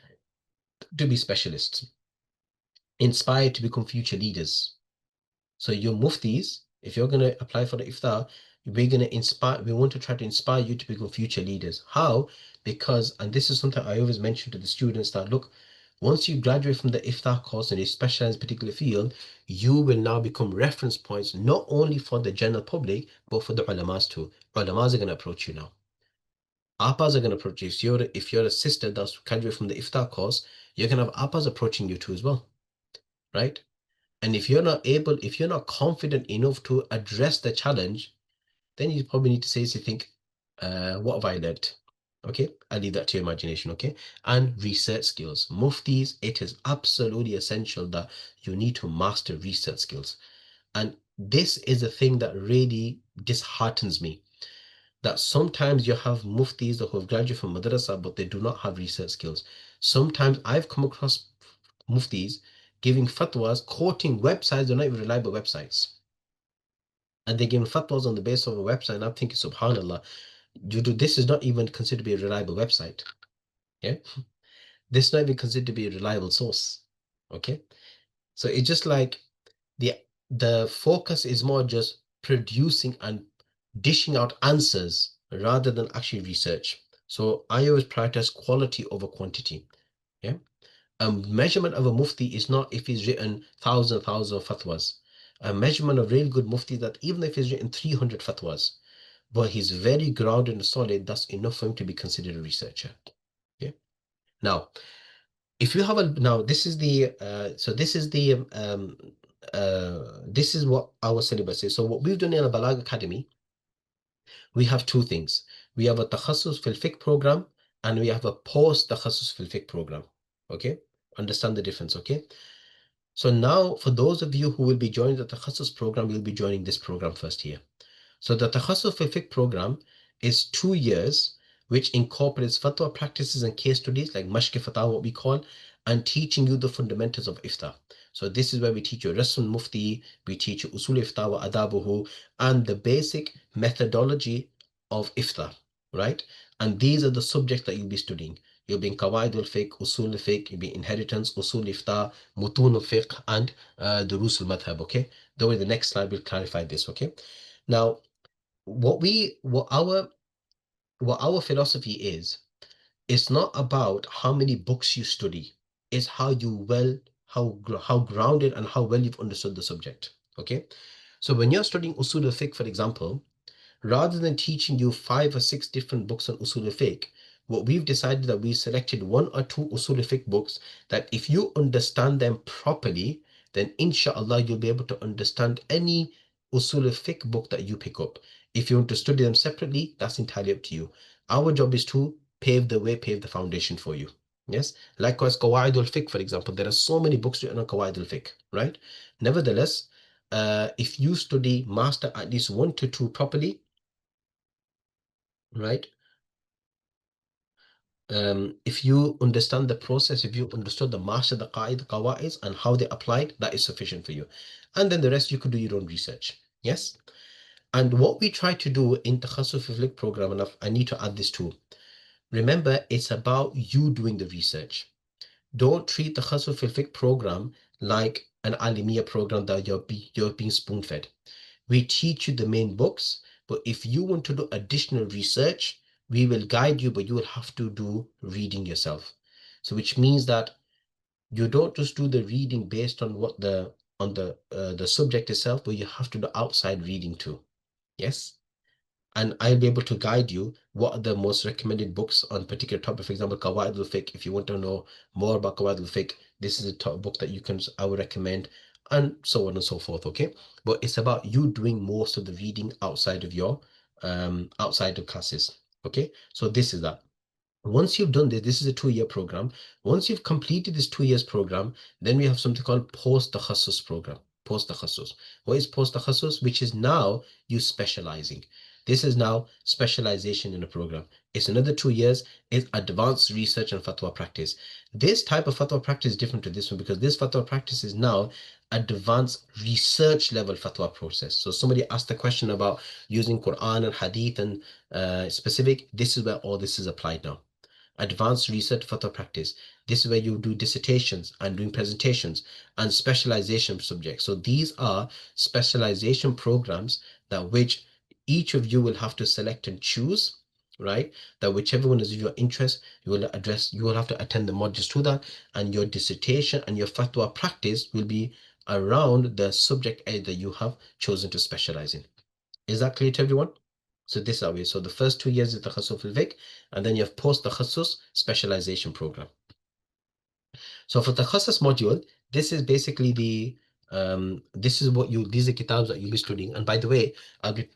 to be specialists, inspired to become future leaders. So your muftis, if you're going to apply for the iftar, we want to try to inspire you to become future leaders. How? Because, and this is something I always mention to the students, that look, once you graduate from the iftar course and you specialize in a particular field, you will now become reference points, not only for the general public, but for the ulamas too. Ulamas are going to approach you now. Appas are going to approach you. If you're a sister that's graduated from the iftar course, you're going to have appas approaching you too as well, right? And if you're not confident enough to address the challenge, then you probably need to seriously think, what have I learned? Okay, I'll leave that to your imagination, okay? And research skills. Muftis, it is absolutely essential that you need to master research skills. And this is a thing that really disheartens me, that sometimes you have muftis who have graduated from madrasa, but they do not have research skills. Sometimes I've come across Muftis giving fatwas, quoting websites that are not even reliable websites. And they're giving fatwas on the basis of a website. And I'm thinking, subhanAllah, this is not even considered to be a reliable website. Yeah, this is not even considered to be a reliable source. Okay, so it's just like the focus is more just producing and dishing out answers rather than actually research. So I always prioritize quality over quantity. Yeah, a measurement of a mufti is not if he's written thousands of fatwas. A measurement of real good mufti that even if he's written 300 fatwas, but he's very grounded and solid, that's enough for him to be considered a researcher. Yeah. Now, if you have this is the this is what our syllabus is. So what we've done in the Balagh Academy, we have two things. We have a Takhassus Fil Fiqh program and we have a post Takhassus Fil Fiqh program. Okay, understand the difference. Okay, so now for those of you who will be joining the Takhassus program, you'll be joining this program first here. So the Takhassus Fil Fiqh program is 2 years, which incorporates fatwa practices and case studies like mashq fatāwā, what we call, and teaching you the fundamentals of Ifta. So this is where we teach you Rasul Mufti, we teach you Usul Ifta wa Adabuhu, and the basic methodology of Ifta, right? And these are the subjects that you'll be studying. You'll be in 𝗪𝗺 Usul Fiqh, you'll be inheritance, Usul Ifta, Mutun Fiqh, and Durus al-Madhhab, okay? The way the next slide will clarify this, okay? Now, what our philosophy is, it's not about how many books you study, it's how grounded and how well you've understood the subject. Okay, so when you're studying usul al-fiqh, for example, rather than teaching you 5 or 6 different books on usul al-fiqh, what we've decided that we selected 1 or 2 usul al-fiqh books that if you understand them properly, then inshallah you'll be able to understand any usul al-fiqh book that you pick up. If you want to study them separately, that's entirely up to you. Our job is to pave the way, pave the foundation for you. Yes, likewise 𝗪𝗺 al-fiqh, for example, there are so many books written on 𝗪𝗺 al-fiqh, right? Nevertheless, if you study, master at least 1 to 2 properly, right? If you understand the process, if you understood the master, the qawaids and how they applied, that is sufficient for you. And then the rest you could do your own research. Yes. And what we try to do in the Takhassus Fil Fiqh program, and I need to add this too. Remember, it's about you doing the research. Don't treat the Takhassus Fil Fiqh program like an Alimiya program that you're being spoon-fed. We teach you the main books, but if you want to do additional research, we will guide you, but you will have to do reading yourself. So which means that you don't just do the reading based on what the subject itself, but you have to do outside reading too. Yes. And I'll be able to guide you what are the most recommended books on particular topic. For example, 𝗪𝗺 al-fiqh. If you want to know more about 𝗪𝗺 al-fiqh, this is a top book that I would recommend, and so on and so forth. Okay, but it's about you doing most of the reading outside of your outside of classes. Okay, so this is that. Once you've done this is a 2-year program. Once you've completed this 2 years program, then we have something called post-takhassus program. Post-takhassus. What is post-takhassus? Which is now you specializing. This is now specialization in a program. It's another 2 years. It's advanced research and fatwa practice. This type of fatwa practice is different to this one because this fatwa practice is now advanced research level fatwa process. So somebody asked a question about using Quran and Hadith and specific. This is where all this is applied now. Advanced research fatwa practice. This is where you do dissertations and doing presentations and specialization subjects. So these are specialization programs that which each of you will have to select and choose, right? That whichever one is of your interest, you will have to attend the modules to that, and your dissertation and your fatwa practice will be around the subject area that you have chosen to specialize in. Is that clear to everyone? So this is our way. So the first 2 years is the Takhassus Fil Fiqh, and then you have post-takhassus specialization program. So for the Takhassus module, this is basically these are kitabs that you'll be studying. And by the way,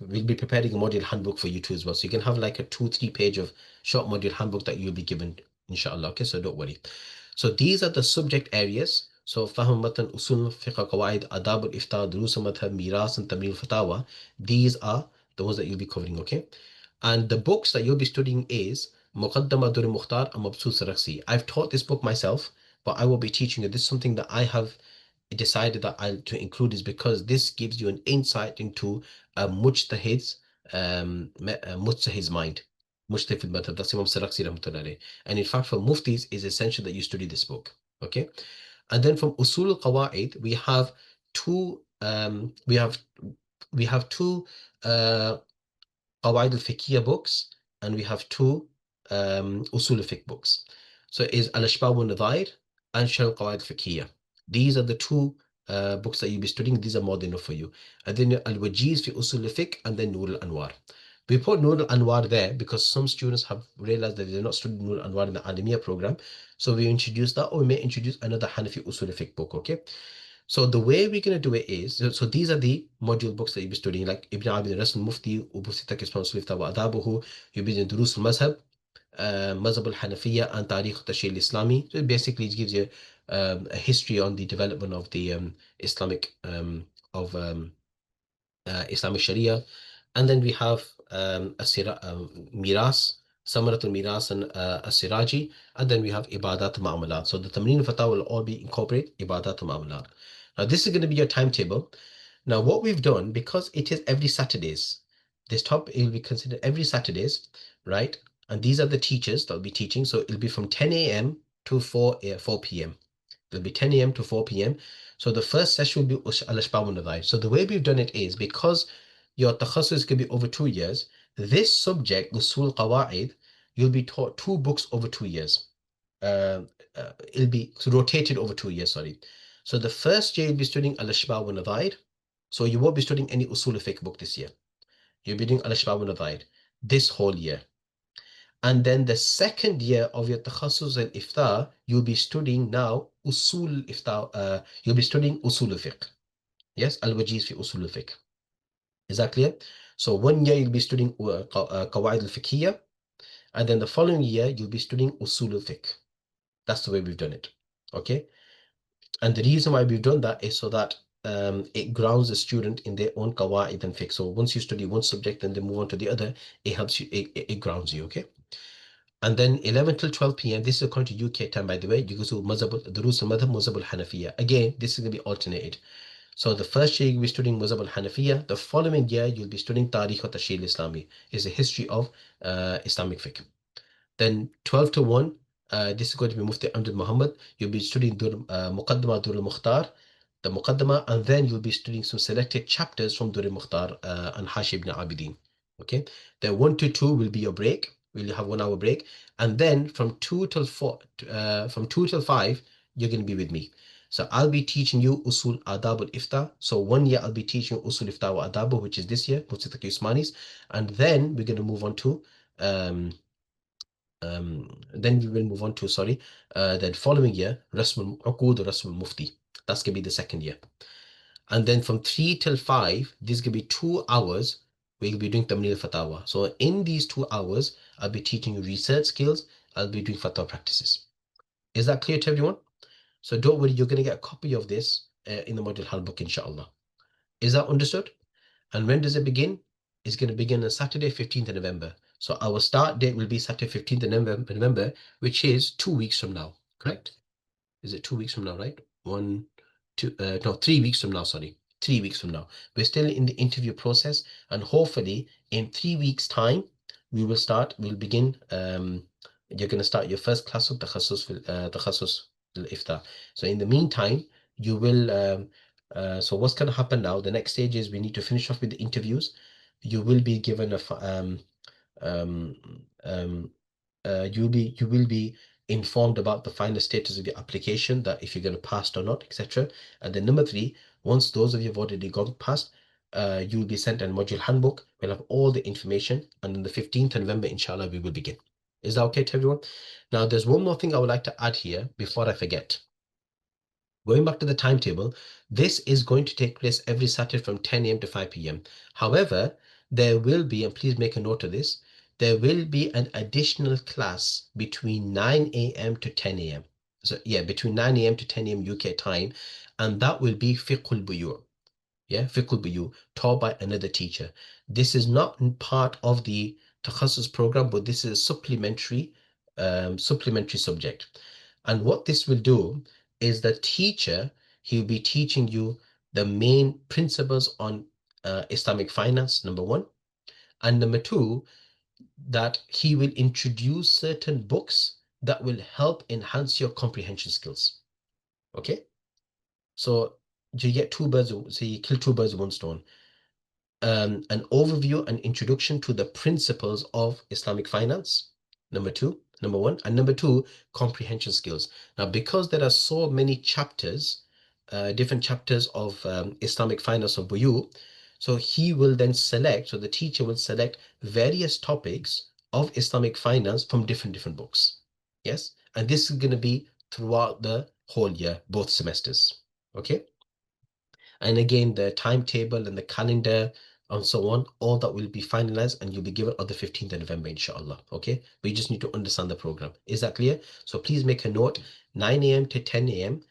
we'll be preparing a module handbook for you too as well. So you can have like a 2-3 page of short module handbook that you'll be given, inshallah. Okay, so don't worry. So these are the subject areas. So fahm matan, usul, fiqh, qawaid, adab al-ifta, durus al-madhhab, miras, and tamreen fatāwā. These are the ones that you'll be covering, okay? And the books that you'll be studying is Muqaddamah Dur Mukhtar and Mabsut Sarakhsi. I've taught this book myself, but I will be teaching you. This is something that I have decided that to include, is because this gives you an insight into Mujtahid's mind. Mujtahid fil madhab, that's Imam Sarakhsi rahmatullah alayh. And in fact, for Muftis, is essential that you study this book. Okay, and then from Usul al-Qawaid, we have two Qawaid al-Fiqhiyya books, and we have two Usul al-Fiqh books. So it is Al-Ashbah wal-Nadhair and Sharh al-Qawaid al-Fiqhiyya. These are the two books that you'll be studying. These are more than enough for you. And then Al-Wajiz fi Usul al-Fiqh, and then Nur al-Anwar. We put Nur al-Anwar there because some students have realized that they're not studying Nur al-Anwar in the Alamiya program. So we introduce that, or we may introduce another Hanafi Usul al-Fiqh book, okay? So the way we're going to do it is, so these are the module books that you'll be studying, like Ibn Abid Rasul Mufti, Takhassus Fil Fiqh 𝗪 you'll be doing Durus al-Mazhab, Mazhab al-Hanafiyya, and 𝗪𝗪𝗪𝗪 al-Islami. So it basically gives you a history on the development of the Islamic Islamic Sharia. And then we have Miras, Samaratul Miras, and As-Siraji. And then we have Ibadat Mu'amalat. So the Tamreen Fatā will all be incorporate Ibadat Mu'amalat. Now this is going to be your timetable. Now what we've done, because it is every Saturdays, this topic will be considered every Saturdays, right? And these are the teachers that will be teaching. So it'll be from 10 a.m. to 4 p.m. It'll be 10 a.m. to 4 p.m. So the first session will be Al-Ashbah wal-Nadhair. So the way we've done it is, because your takhassus could be over 2 years, this subject, Usul Qawaid, you'll be taught 2 books over 2 years. It'll be rotated over 2 years, sorry. So the first year you'll be studying Al-Ashbah wal-Nadhair. So you won't be studying any Usul al-Fiqh book this year. You'll be doing Al-Ashbah wal-Nadhair this whole year. And then the second year of your Takhassus al-Ifta, you'll be studying now Usul al-Ifta, you'll be studying Usul al-Fiqh. Yes, Al-Wajiz fi Usul al-Fiqh. Is that clear? So 1 year you'll be studying Qawaid al-Fiqhiyya, and then the following year you'll be studying Usul al-Fiqh. That's the way we've done it. Okay? And the reason why we've done that is so that it grounds the student in their own Qawaid and Fiqh. So once you study one subject and then move on to the other, it helps you, it grounds you, okay? And then 11 till 12 p.m. This is according to UK time, by the way. You go to Durus al-Madhab, Mazhab al-Hanafiyya. Again, this is going to be alternated. So the first year you'll be studying Mazhab al-Hanafiyya. The following year you'll be studying 𝗪𝗪𝗪𝗪 al-Islami. Is a history of Islamic fiqh. Then 12 to 1, this is going to be Mufti Abdul Muhammad. You'll be studying Muqaddimah Dur al-Mukhtar, the Muqaddimah, and then you'll be studying some selected chapters from Dur al-Mukhtar and Hashi ibn Abidin. Okay. Then 1 to 2 will be your break. We'll have 1 hour break, and then from 2 till 5, you're going to be with me. So I'll be teaching you Usul Adab al-Ifta. So 1 year I'll be teaching Usul Ifta wa Adab, which is this year, Mufti Taqi Usmani's, and then we're going to move on to then following year Rasm al-Uqud or Rasm al-Mufti. That's going to be the second year. And then from 3 till 5, this is going to be 2 hours. We'll be doing Tamreen al-Fatāwā. So in these 2 hours, I'll be teaching you research skills. I'll be doing fatwa practices. Is that clear to everyone? So don't worry, you're going to get a copy of this in the module handbook, inshallah. Is that understood? And when does it begin? It's going to begin on Saturday, 15th of November. So our start date will be Saturday, 15th of November, which is 2 weeks from now, correct? Is it 2 weeks from now, right? 3 weeks from now, sorry. 3 weeks from now. We're still in the interview process, and hopefully in 3 weeks' time, we'll begin. You're going to start your first class of Takhassus Fil Ifta. So in the meantime, you will. So what's going to happen now? The next stage is we need to finish off with the interviews. You will be given a. You will be informed about the final status of your application, that if you're going to pass or not, etc. And then number 3, once those of you have already gone past, you will be sent a module handbook. We'll have all the information, and on the 15th of November, inshallah, we will begin. Is that okay to everyone? Now, there's one more thing I would like to add here before I forget. Going back to the timetable, this is going to take place every Saturday from 10 a.m. to 5 p.m. However, there will be, and please make a note of this, there will be an additional class between 9 a.m. to 10 a.m. So yeah, between 9 a.m. to 10 a.m. UK time, and that will be Fiqh wal. Yeah, Fiqh wal, taught by another teacher. This is not part of the Takhassus program, but this is a supplementary subject. And what this will do is the teacher, he will be teaching you the main principles on Islamic finance, number one. And number two, that he will introduce certain books that will help enhance your comprehension skills. Okay? So you get so you kill two birds with one stone. An overview and introduction to the principles of Islamic finance, number one, and number two, comprehension skills. Now, because there are so many chapters, different chapters of Islamic finance of buyu, so he will then select, so the teacher will select various topics of Islamic finance from different books. Yes, and this is going to be throughout the whole year, both semesters. Okay. And again, the timetable and the calendar and so on, all that will be finalized and you'll be given on the 15th of November, inshallah. Okay, but you just need to understand the program. Is that clear? So please make a note, 9 a.m. to 10 a.m.,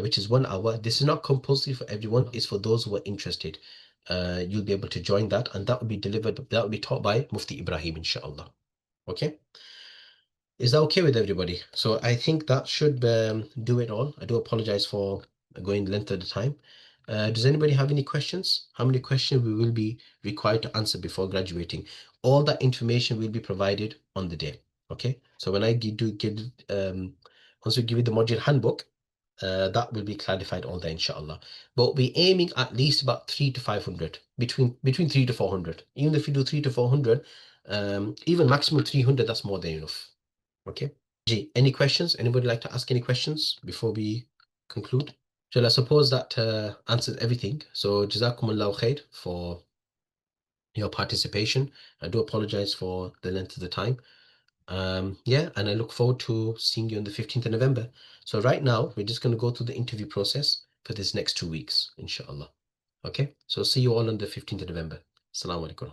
which is 1 hour. This is not compulsory for everyone. It's for those who are interested. You'll be able to join that, and that will be delivered, that will be taught by Mufti Ibrahim, inshallah. Okay. Is that okay with everybody? So I think that should do it all. I do apologize for going length of the time. Does anybody have any questions? How many questions we will be required to answer before graduating? All that information will be provided on the day. Okay. So when I once we give you the module handbook, that will be clarified all there, inshallah. But we're aiming at least about 300 to 500, between 300 to 400. Even if you do 300 to 400, even maximum 300, that's more than enough. Okay. G, any questions? Anybody like to ask any questions before we conclude? Well, I suppose that answers everything. So Jazakumullahu khair for your participation. I do apologize for the length of the time. Yeah, and I look forward to seeing you on the 15th of November. So right now, we're just going to go through the interview process for this next 2 weeks, inshallah. Okay, so see you all on the 15th of November. Assalamu alaikum.